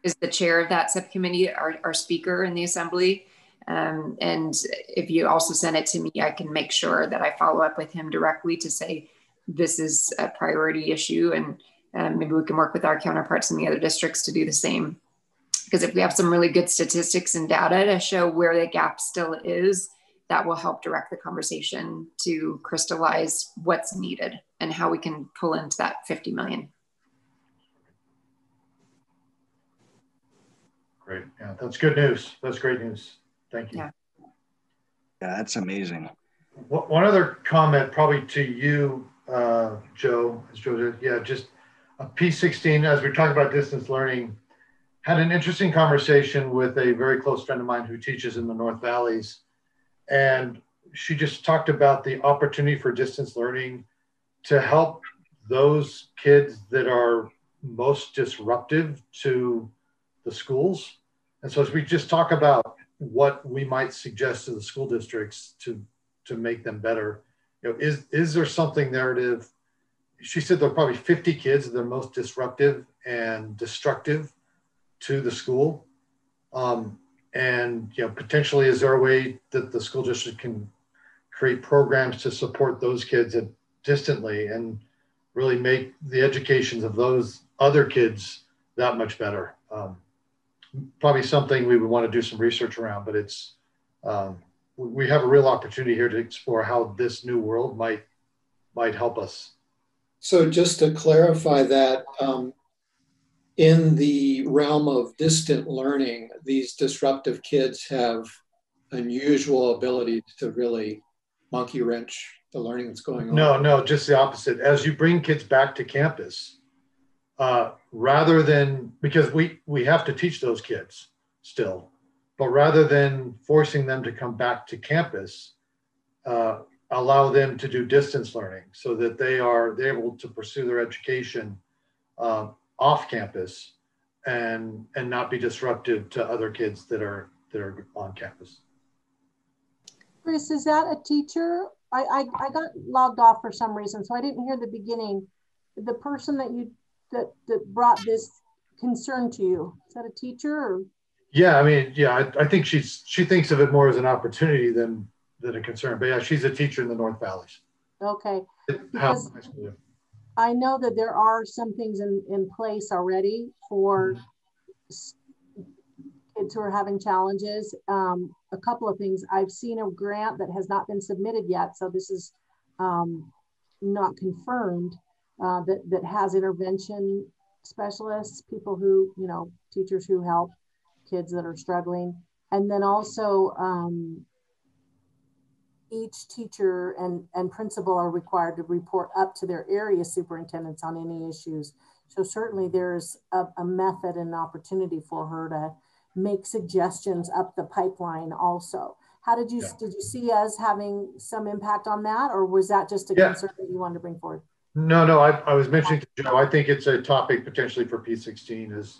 [SPEAKER 5] is the chair of that subcommittee, our speaker in the assembly. And if you also send it to me, I can make sure that I follow up with him directly to say, this is a priority issue. And maybe we can work with our counterparts in the other districts to do the same. Because if we have some really good statistics and data to show where the gap still is, that will help direct the conversation to crystallize what's needed and how we can pull into that 50 million.
[SPEAKER 9] Great, yeah, that's good news. That's great news. Thank you.
[SPEAKER 5] Yeah,
[SPEAKER 2] that's amazing.
[SPEAKER 9] One other comment probably to you, Joe, yeah, just P16, as we talk about distance learning, had an interesting conversation with a very close friend of mine who teaches in the North Valleys. And she just talked about the opportunity for distance learning to help those kids that are most disruptive to the schools. And so as we just talk about what we might suggest to the school districts to make them better, you know, is there something narrative? She said there are probably 50 kids that are most disruptive and destructive to the school. And you know, potentially is there a way that the school district can create programs to support those kids distantly and really make the educations of those other kids that much better. Probably something we would want to do some research around, but it's, we have a real opportunity here to explore how this new world might help us.
[SPEAKER 10] So just to clarify that, in the realm of distant learning, these disruptive kids have unusual ability to really monkey wrench the learning that's going on.
[SPEAKER 9] No, just the opposite. As you bring kids back to campus, rather than, because we have to teach those kids still, but rather than forcing them to come back to campus, allow them to do distance learning so that they're able to pursue their education off campus and not be disruptive to other kids that are on campus.
[SPEAKER 1] Chris, is that a teacher? I got logged off for some reason, so I didn't hear the beginning. The person that brought this concern to you, is that a teacher? Or? Yeah,
[SPEAKER 9] I mean, yeah, I think she thinks of it more as an opportunity than a concern. But yeah, she's a teacher in the North Valleys.
[SPEAKER 1] Okay. Because I know that there are some things in place already for kids who are having challenges. A couple of things. I've seen a grant that has not been submitted yet, so this is not confirmed, that has intervention specialists, people who, teachers who help kids that are struggling. And then also each teacher and principal are required to report up to their area superintendents on any issues. So certainly there's a method and opportunity for her to make suggestions up the pipeline also. How did you see us having some impact on that, or was that just a concern that you wanted to bring forward?
[SPEAKER 9] No, I was mentioning to Joe, I think it's a topic potentially for P16 is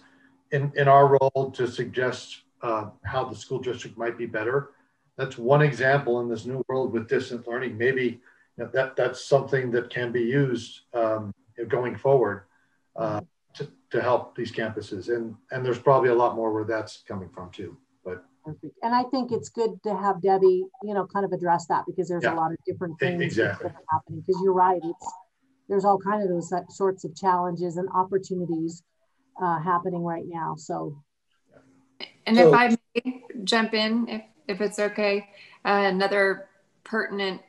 [SPEAKER 9] in our role to suggest how the school district might be better. That's one example in this new world with distance learning. Maybe that's something that can be used going forward to help these campuses. And there's probably a lot more where that's coming from too. But
[SPEAKER 1] perfect. And I think it's good to have Debbie, kind of address that, because there's a lot of different things that are happening. Because you're right, there's all kinds of those sorts of challenges and opportunities happening right now. So,
[SPEAKER 5] and if I may jump in, if it's okay, another pertinent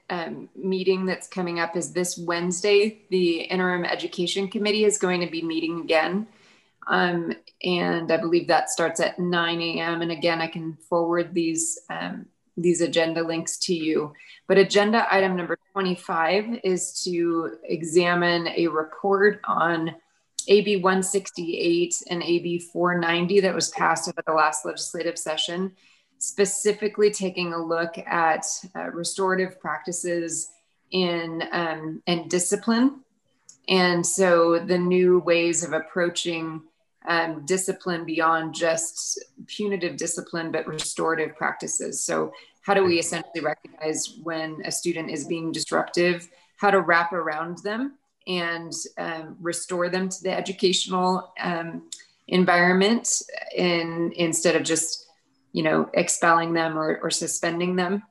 [SPEAKER 5] meeting that's coming up is this Wednesday. The Interim Education Committee is going to be meeting again. And I believe that starts at 9 a.m. And again, I can forward these agenda links to you. But agenda item number 25 is to examine a report on AB 168 and AB 490 that was passed at the last legislative session, specifically taking a look at restorative practices and discipline. And so the new ways of approaching discipline beyond just punitive discipline, but restorative practices. So how do we essentially recognize when a student is being disruptive, how to wrap around them and restore them to the educational environment instead of just, expelling them or suspending them.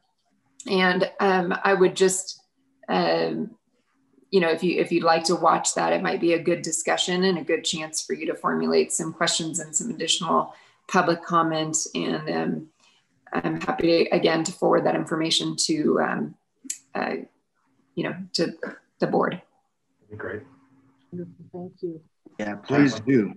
[SPEAKER 5] And I would just, if you'd like to watch that, it might be a good discussion and a good chance for you to formulate some questions and some additional public comment. And I'm happy to forward that information to, to the board.
[SPEAKER 9] That'd be great.
[SPEAKER 1] Thank you.
[SPEAKER 2] Yeah, please do.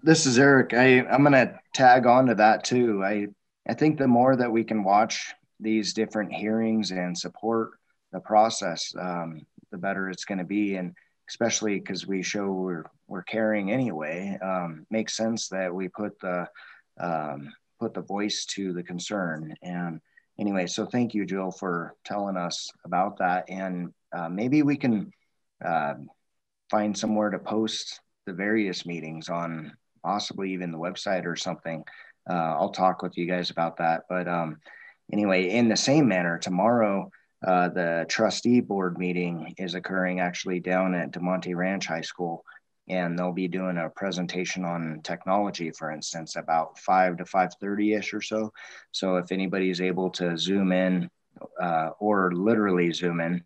[SPEAKER 2] This is Eric. I'm going to tag on to that too. I think the more that we can watch these different hearings and support the process, the better it's going to be. And especially because we show we're caring anyway, makes sense that we put the voice to the concern. And anyway, so thank you, Jill, for telling us about that. And maybe we can find somewhere to post the various meetings on, possibly even the website or something. I'll talk with you guys about that. But anyway, in the same manner, tomorrow, the trustee board meeting is occurring actually down at DeMonte Ranch High School, and they'll be doing a presentation on technology, for instance, about 5 to 5:30-ish or so. So if anybody's able to Zoom in or literally Zoom in,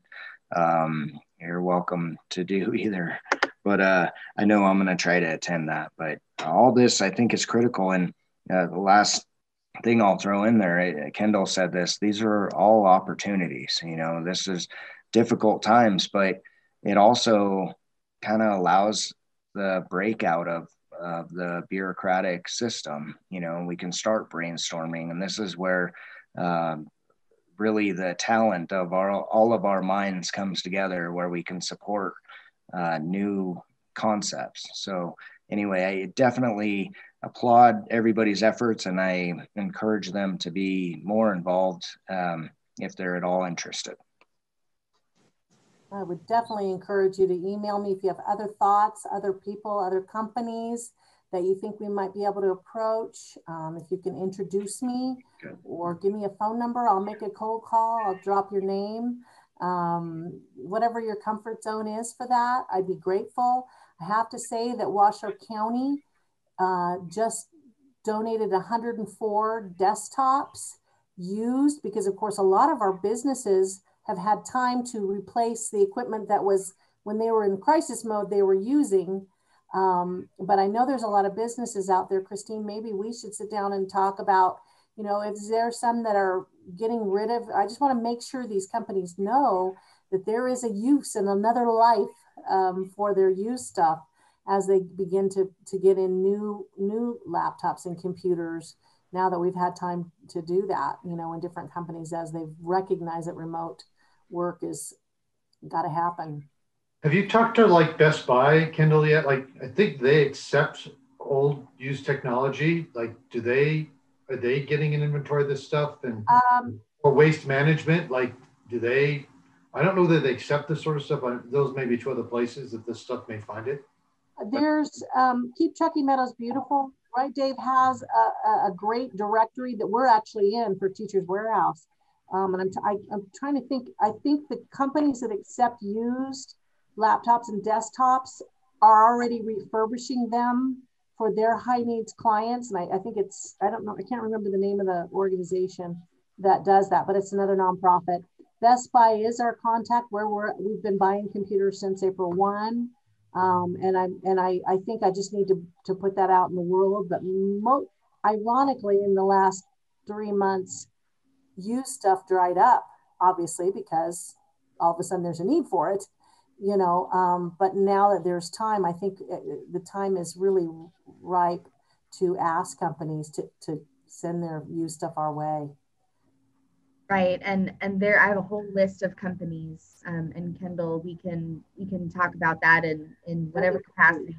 [SPEAKER 2] you're welcome to do either but I know I'm going to try to attend that. But all this, I think, is critical. And the last thing I'll throw in there, Kendall said this, these are all opportunities. You know, this is difficult times, but it also kind of allows the breakout of the bureaucratic system. You know, we can start brainstorming, and this is where really the talent of all of our minds comes together, where we can support new concepts. So anyway, I definitely applaud everybody's efforts, and I encourage them to be more involved if they're at all interested.
[SPEAKER 1] I would definitely encourage you to email me if you have other thoughts, other people, other companies that you think we might be able to approach. If you can introduce me or give me a phone number, I'll make a cold call. I'll drop your name. Whatever your comfort zone is for that, I'd be grateful. I have to say that Washoe County just donated 104 desktops used, because of course a lot of our businesses have had time to replace the equipment that was, when they were in crisis mode, they were using. But I know there's a lot of businesses out there, Christine, maybe we should sit down and talk about, you know, is there some that are getting rid of, I just want to make sure these companies know that there is a use and another life for their used stuff as they begin to get in new laptops and computers, now that we've had time to do that, you know, in different companies, as they've recognized that remote work is got to happen.
[SPEAKER 9] Have you talked to like Best Buy, Kendall, yet? Like, I think they accept old used technology. Like, are they getting an inventory of this stuff? And or waste management, like, I don't know that they accept this sort of stuff. Those may be two other places that this stuff may find it.
[SPEAKER 1] There's Keep Chucky Meadows Beautiful, right? Dave has a great directory that we're actually in for Teachers Warehouse. And I'm trying to think, I think the companies that accept used laptops and desktops are already refurbishing them for their high needs clients. And I think it's, I don't know, I can't remember the name of the organization that does that, but it's another nonprofit. Best Buy is our contact where we've been buying computers since April 1. And I think I just need to put that out in the world. But ironically, in the last 3 months, used stuff dried up, obviously, because all of a sudden there's a need for it, you know. But now that there's time, I think the time is really ripe to ask companies to send their used stuff our way.
[SPEAKER 11] Right, and there I have a whole list of companies, and Kendall, we can talk about that in whatever capacity.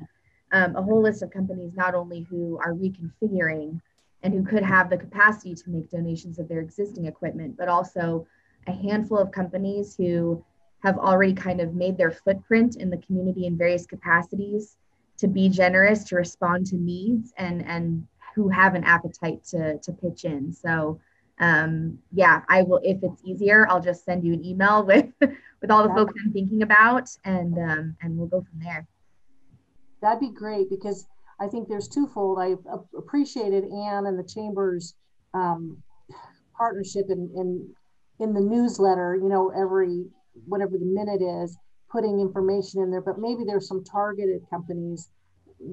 [SPEAKER 11] A whole list of companies not only who are reconfiguring and who could have the capacity to make donations of their existing equipment, but also a handful of companies who have already kind of made their footprint in the community in various capacities to be generous, to respond to needs, and who have an appetite to pitch in. So yeah, I will, if it's easier, I'll just send you an email with all the folks I'm thinking about, and we'll go from there.
[SPEAKER 1] That'd be great, because I think there's twofold. I appreciated Anne and the Chamber's partnership in the newsletter, you know, every, whatever the minute is, putting information in there, but maybe there's some targeted companies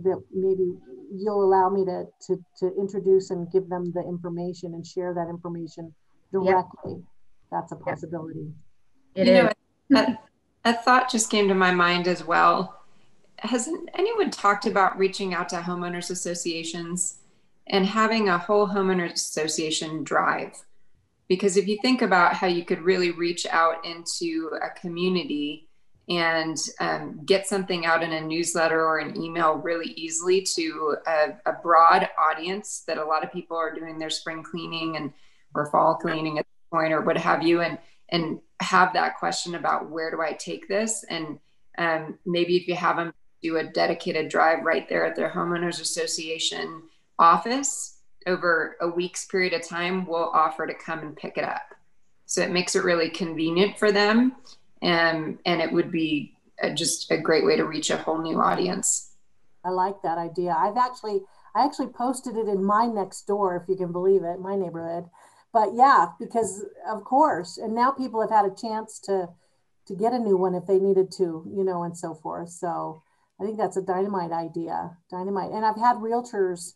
[SPEAKER 1] that maybe you'll allow me to introduce and give them the information and share that information directly. Yep. That's a possibility.
[SPEAKER 5] Yep. You know, a thought just came to my mind as well. Has anyone talked about reaching out to homeowners associations and having a whole homeowners association drive? Because if you think about how you could really reach out into a community and get something out in a newsletter or an email really easily to a broad audience, that a lot of people are doing their spring cleaning and or fall cleaning at this point or what have you, and have that question about where do I take this? And maybe if you have them do a dedicated drive right there at their homeowners association office over a week's period of time, we'll offer to come and pick it up. So it makes it really convenient for them. And it would be just a great way to reach a whole new audience.
[SPEAKER 1] I like that idea. I actually posted it in my next door, if you can believe it, my neighborhood. But yeah, because of course, and now people have had a chance to get a new one if they needed to, you know, and so forth. So I think that's a dynamite idea, dynamite. And I've had realtors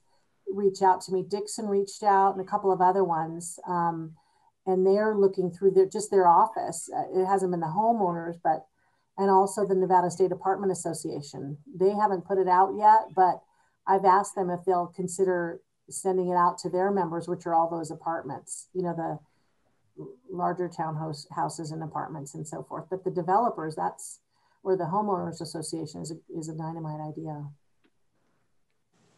[SPEAKER 1] reach out to me. Dixon reached out and a couple of other ones. And they're looking through their office. It hasn't been the homeowners, and also the Nevada State Apartment Association. They haven't put it out yet, but I've asked them if they'll consider sending it out to their members, which are all those apartments, you know, the larger townhouses and apartments and so forth. But the developers, or the homeowners association is a dynamite idea.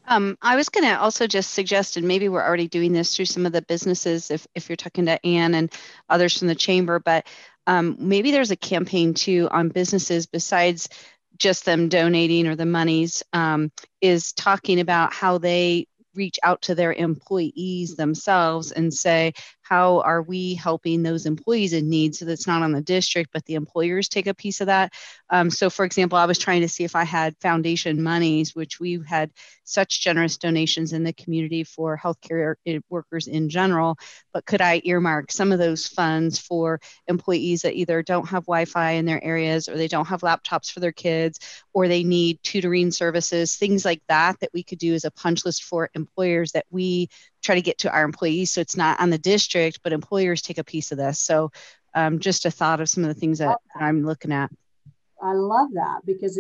[SPEAKER 7] I was going to also just suggest, and maybe we're already doing this through some of the businesses, if you're talking to Ann and others from the chamber, but maybe there's a campaign too on businesses besides just them donating or the monies, is talking about how they reach out to their employees themselves and say, how are we helping those employees in need? So that's not on the district, but the employers take a piece of that. So for example, I was trying to see if I had foundation monies, which we've had such generous donations in the community for healthcare workers in general, but could I earmark some of those funds for employees that either don't have Wi-Fi in their areas, or they don't have laptops for their kids, or they need tutoring services, things like that we could do as a punch list for employers that we try to get to our employees. So it's not on the district, but employers take a piece of this. So just a thought of some of the things that I'm looking at.
[SPEAKER 1] I love that, because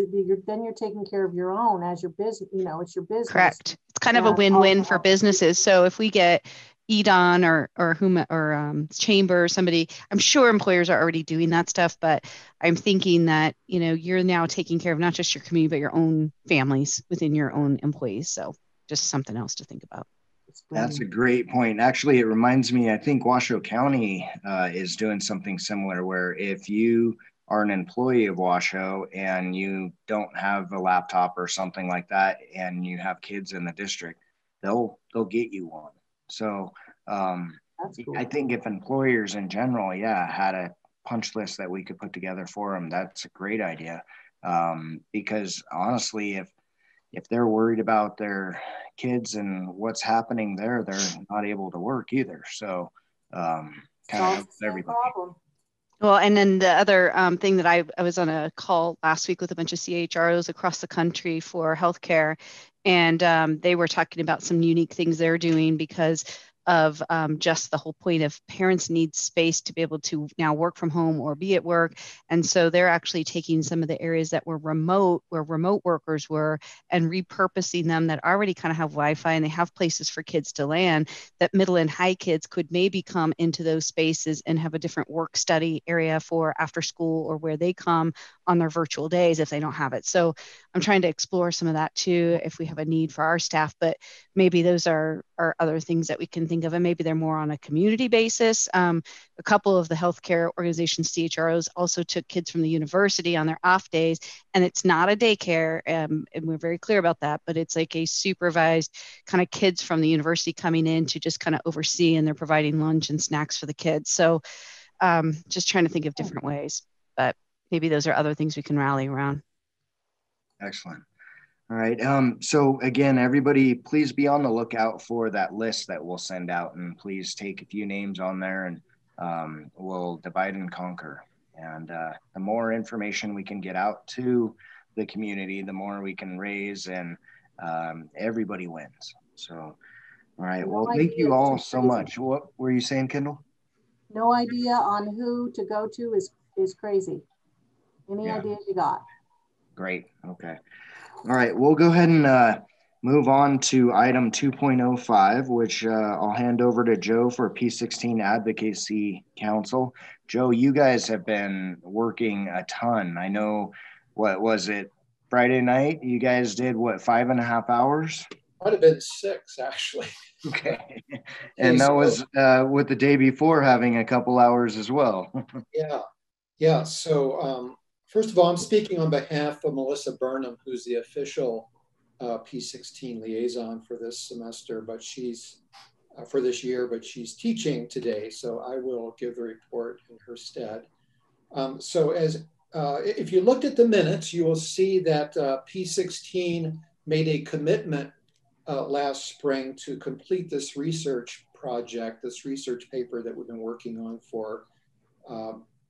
[SPEAKER 1] then you're taking care of your own as your business, you know, it's your business.
[SPEAKER 7] Correct. It's kind of a win-win for businesses. So if we get EDON or chamber, somebody, I'm sure employers are already doing that stuff, but I'm thinking that, you know, you're now taking care of not just your community, but your own families within your own employees. So just something else to think about.
[SPEAKER 2] That's a great point. Actually, it reminds me, I think Washoe County is doing something similar, where if you are an employee of Washoe and you don't have a laptop or something like that, and you have kids in the district, they'll get you one. So cool. I think if employers in general, had a punch list that we could put together for them, that's a great idea. Because honestly, if they're worried about their kids and what's happening there, they're not able to work either. So kind of helps everybody.
[SPEAKER 1] Problem.
[SPEAKER 7] Well, and then the other thing that I was on a call last week with a bunch of CHROs across the country for healthcare, and they were talking about some unique things they're doing because of just the whole point of parents need space to be able to now work from home or be at work. And so they're actually taking some of the areas that were remote, where remote workers were, and repurposing them that already kind of have Wi-Fi and they have places for kids to land, that middle and high kids could maybe come into those spaces and have a different work study area for after school, or where they come on their virtual days if they don't have it. So I'm trying to explore some of that too, if we have a need for our staff, but maybe those are other things that we can think of, and maybe they're more on a community basis. A couple of the healthcare organizations, CHROs, also took kids from the university on their off days, and it's not a daycare, and we're very clear about that, but it's like a supervised kind of kids from the university coming in to just kind of oversee, and they're providing lunch and snacks for the kids. So just trying to think of different ways, but maybe those are other things we can rally around.
[SPEAKER 2] Excellent. All right. So again, everybody, please be on the lookout for that list that we'll send out, and please take a few names on there, and we'll divide and conquer. And the more information we can get out to the community, the more we can raise, and everybody wins. So, all right. Well, thank you all so much. What were you saying, Kendall?
[SPEAKER 1] No idea on who to go to is crazy. Any ideas you got?
[SPEAKER 2] Great. Okay. All right, we'll go ahead and move on to item 2.05, which I'll hand over to Joe for P16 Advocacy Council. Joe, you guys have been working a ton. I know, what was it, Friday night? You guys did what, 5.5 hours?
[SPEAKER 10] Might have been 6, actually.
[SPEAKER 2] Okay. And that was with the day before having a couple hours as well.
[SPEAKER 10] Yeah. So first of all, I'm speaking on behalf of Melissa Burnham, who's the official P16 liaison for this semester, but she's for this year, but she's teaching today. So I will give the report in her stead. So if you looked at the minutes, you will see that P16 made a commitment last spring to complete this research project, this research paper that we've been working on for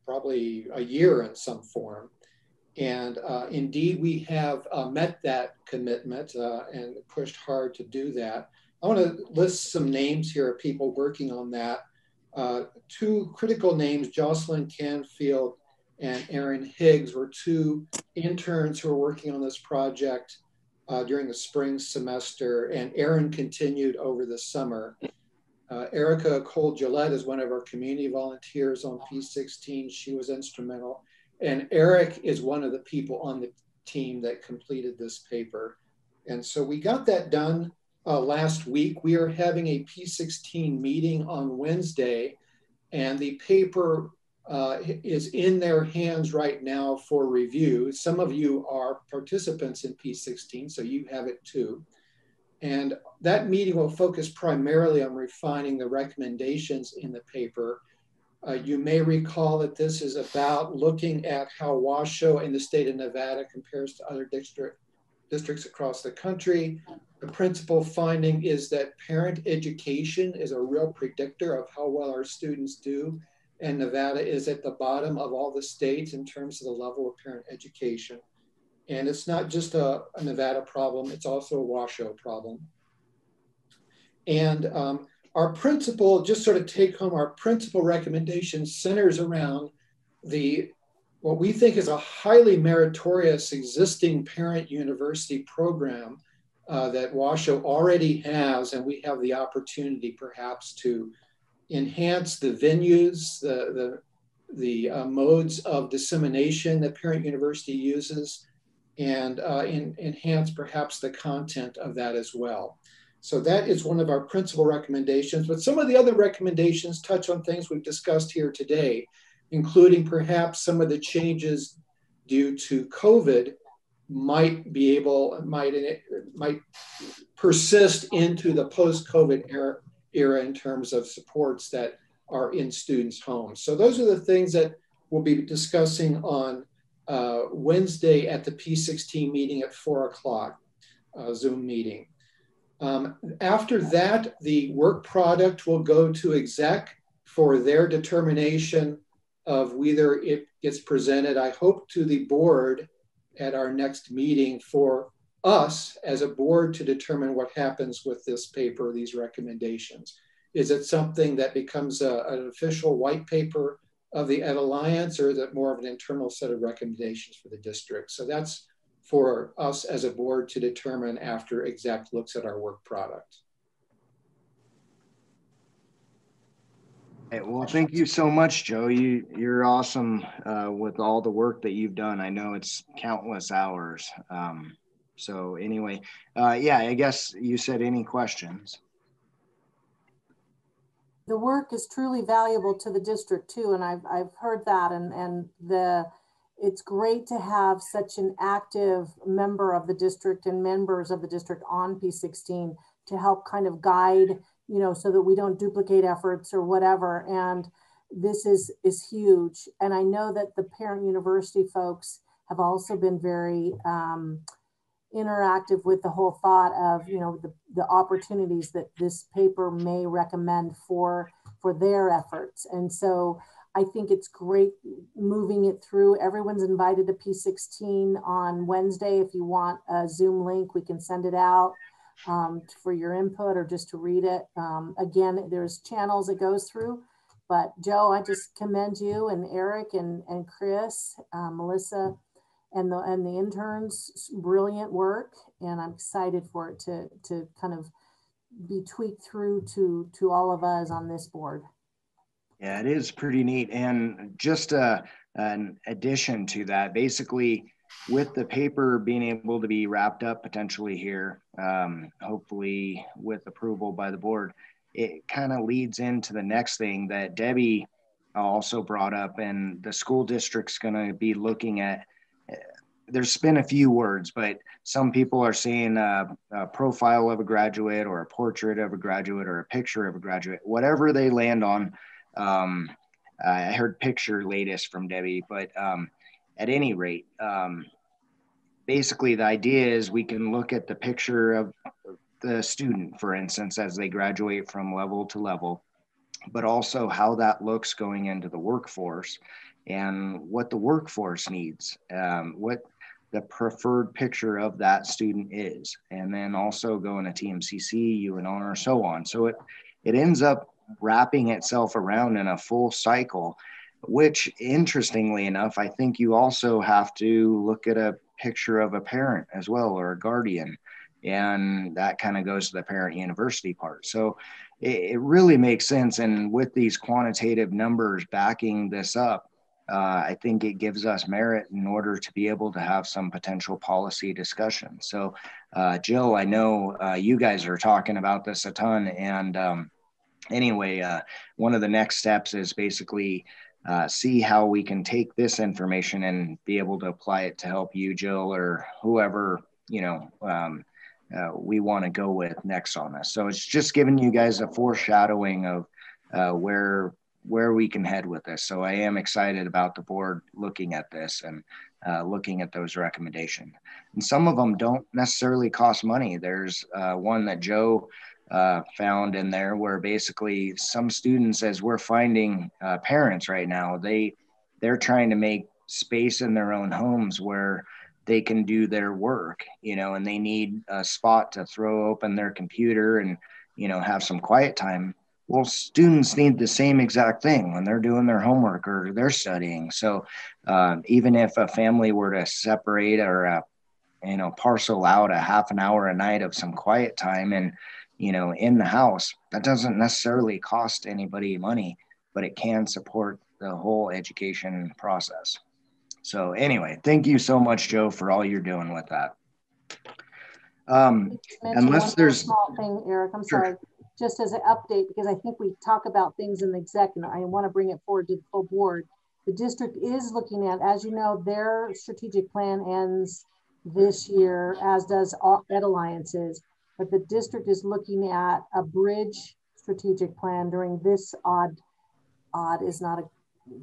[SPEAKER 10] probably a year in some form. And indeed, we have met that commitment and pushed hard to do that. I want to list some names here of people working on that. Two critical names, Jocelyn Canfield and Aaron Higgs, were two interns who were working on this project during the spring semester, and Aaron continued over the summer. Erica Cole-Gillette is one of our community volunteers on P16. She was instrumental. And Eric is one of the people on the team that completed this paper. And so we got that done last week. We are having a P16 meeting on Wednesday, and the paper is in their hands right now for review. Some of you are participants in P16, so you have it too. And that meeting will focus primarily on refining the recommendations in the paper. You may recall that this is about looking at how Washoe in the state of Nevada compares to other districts across the country. The principal finding is that parent education is a real predictor of how well our students do. And Nevada is at the bottom of all the states in terms of the level of parent education. And it's not just a Nevada problem, it's also a Washoe problem. And our principal, just sort of take home, our principal recommendation centers around what we think is a highly meritorious existing parent university program that Washoe already has, and we have the opportunity perhaps to enhance the venues, the modes of dissemination that Parent University uses, and enhance perhaps the content of that as well. So that is one of our principal recommendations, but some of the other recommendations touch on things we've discussed here today, including perhaps some of the changes due to COVID might persist into the post-COVID era in terms of supports that are in students' homes. So those are the things that we'll be discussing on Wednesday at the P16 meeting at 4 o'clock, Zoom meeting. After that, the work product will go to exec for their determination of whether it gets presented, I hope, to the board at our next meeting for us as a board to determine what happens with this paper, these recommendations. Is it something that becomes an official white paper of the Ed Alliance, or is it more of an internal set of recommendations for the district? So that's for us as a board to determine after exec looks at our work product.
[SPEAKER 2] Hey, well, thank you so much, Joe. You're awesome with all the work that you've done. I know it's countless hours. So anyway, yeah, I guess you said any questions.
[SPEAKER 1] The work is truly valuable to the district too, and I've heard that, and it's great to have such an active member of the district and members of the district on P16 to help kind of guide, so that we don't duplicate efforts or whatever. And this is huge. And I know that the Parent University folks have also been very interactive with the whole thought of, the opportunities that this paper may recommend for their efforts. And so I think it's great moving it through. Everyone's invited to P16 on Wednesday. If you want a Zoom link, we can send it out for your input or just to read it. Again, there's channels it goes through. But Joe, I just commend you and Eric and Chris, Melissa, and the interns, brilliant work. And I'm excited for it to kind of be tweaked through to all of us on this board.
[SPEAKER 2] Yeah, it is pretty neat. And just an addition to that, basically with the paper being able to be wrapped up potentially here, hopefully with approval by the board, it kind of leads into the next thing that Debbie also brought up, and the school district's going to be looking at. There's been a few words, but some people are saying a profile of a graduate or a portrait of a graduate or a picture of a graduate, whatever they land on. I heard picture latest from Debbie, but at any rate, basically the idea is we can look at the picture of the student, for instance, as they graduate from level to level, but also how that looks going into the workforce and what the workforce needs, what the preferred picture of that student is, and then also going to TMCC, UNR, so on. So it ends up wrapping itself around in a full cycle, which interestingly enough, I think you also have to look at a picture of a parent as well, or a guardian. And that kind of goes to the parent university part. So it really makes sense. And with these quantitative numbers backing this up, I think it gives us merit in order to be able to have some potential policy discussion. So Jill, I know you guys are talking about this a ton. And anyway, one of the next steps is basically see how we can take this information and be able to apply it to help you, Jill, or whoever, you know, we want to go with next on this. So it's just giving you guys a foreshadowing of where we can head with this. So I am excited about the board looking at this and looking at those recommendations. And some of them don't necessarily cost money. There's one that Joe found in there where basically some students, as we're finding parents right now, they're trying to make space in their own homes where they can do their work, you know, and they need a spot to throw open their computer and, you know, have some quiet time. Well, students need the same exact thing when they're doing their homework or they're studying. So even if a family were to separate or, you know, parcel out a half an hour a night of some quiet time and, you know, in the house, that doesn't necessarily cost anybody money, but it can support the whole education process. So anyway, thank you so much, Joe, for all you're doing with that. Unless there's
[SPEAKER 1] small thing, Eric, I'm sorry, just as an update, because I think we talk about things in the exec and I want to bring it forward to the full board. The district is looking at, as you know, their strategic plan ends this year, as does Ed Alliance's, but the district is looking at a bridge strategic plan during this odd is not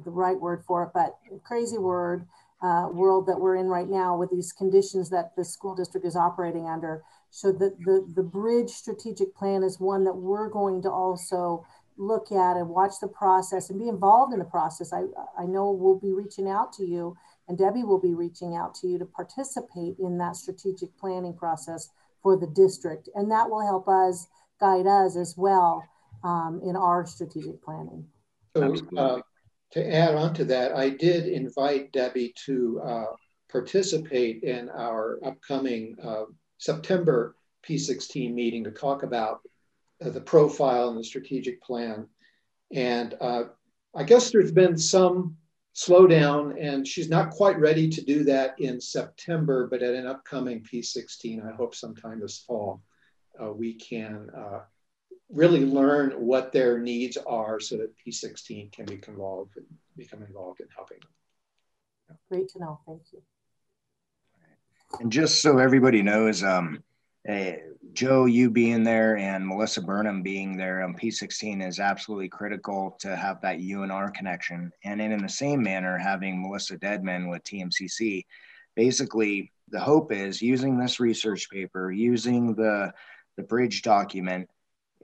[SPEAKER 1] the right word for it, but crazy world that we're in right now with these conditions that the school district is operating under. So the bridge strategic plan is one that we're going to also look at and watch the process and be involved in the process. I know we'll be reaching out to you, and Debbie will be reaching out to you to participate in that strategic planning process for the district. And that will help us, guide us as well in our strategic planning.
[SPEAKER 10] So to add on to that, I did invite Debbie to participate in our upcoming September P16 meeting to talk about the profile and the strategic plan. And I guess there's been some slowdown and she's not quite ready to do that in September, but at an upcoming P16, I hope sometime this fall, we can really learn what their needs are so that P16 can become involved in helping them.
[SPEAKER 1] Great to know, thank you.
[SPEAKER 2] And just so everybody knows, Joe, you being there and Melissa Burnham being there on P16 is absolutely critical to have that UNR connection. And in the same manner, having Melissa Dedman with TMCC, basically the hope is using this research paper, using the bridge document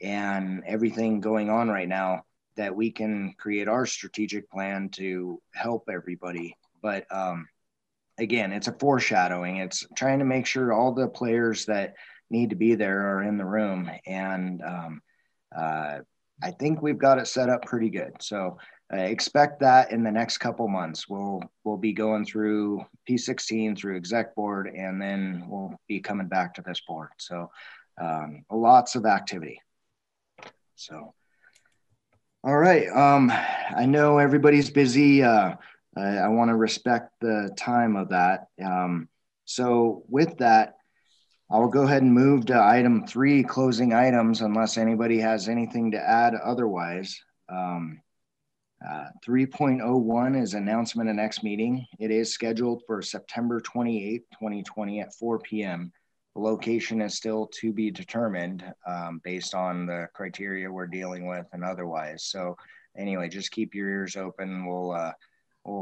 [SPEAKER 2] and everything going on right now, that we can create our strategic plan to help everybody. But again, it's a foreshadowing. It's trying to make sure all the players that need to be there are in the room. And I think we've got it set up pretty good. So expect that in the next couple months. We'll be going through P16 through exec board, and then we'll be coming back to this board. So lots of activity. So, all right. I know everybody's busy. I want to respect the time of that. So with that, I'll go ahead and move to item 3, closing items, unless anybody has anything to add otherwise. 3.01 is announcement of next meeting. It is scheduled for September 28, 2020 at 4 p.m. The location is still to be determined based on the criteria we're dealing with and otherwise. So anyway, just keep your ears open. We'll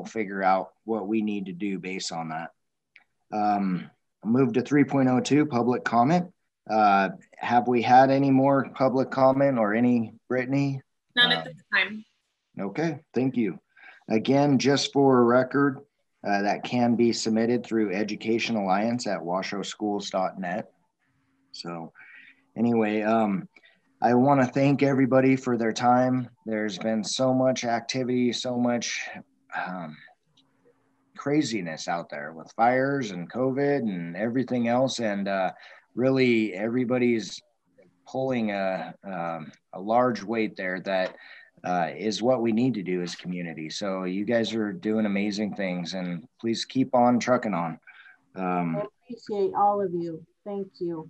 [SPEAKER 2] figure out what we need to do based on that. Move to 3.02, public comment. Have we had any more public comment or any, Brittany?
[SPEAKER 6] None at this time.
[SPEAKER 2] Okay, thank you. Again, just for a record, that can be submitted through Education Alliance at washoeschools.net. So anyway, I want to thank everybody for their time. There's been so much activity, so much craziness out there with fires and COVID and everything else. And really everybody's pulling a large weight there that is what we need to do as a community. So you guys are doing amazing things, and please keep on trucking on.
[SPEAKER 1] I appreciate all of you. Thank you.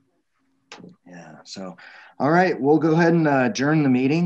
[SPEAKER 2] Yeah. So, all right, we'll go ahead and adjourn the meeting.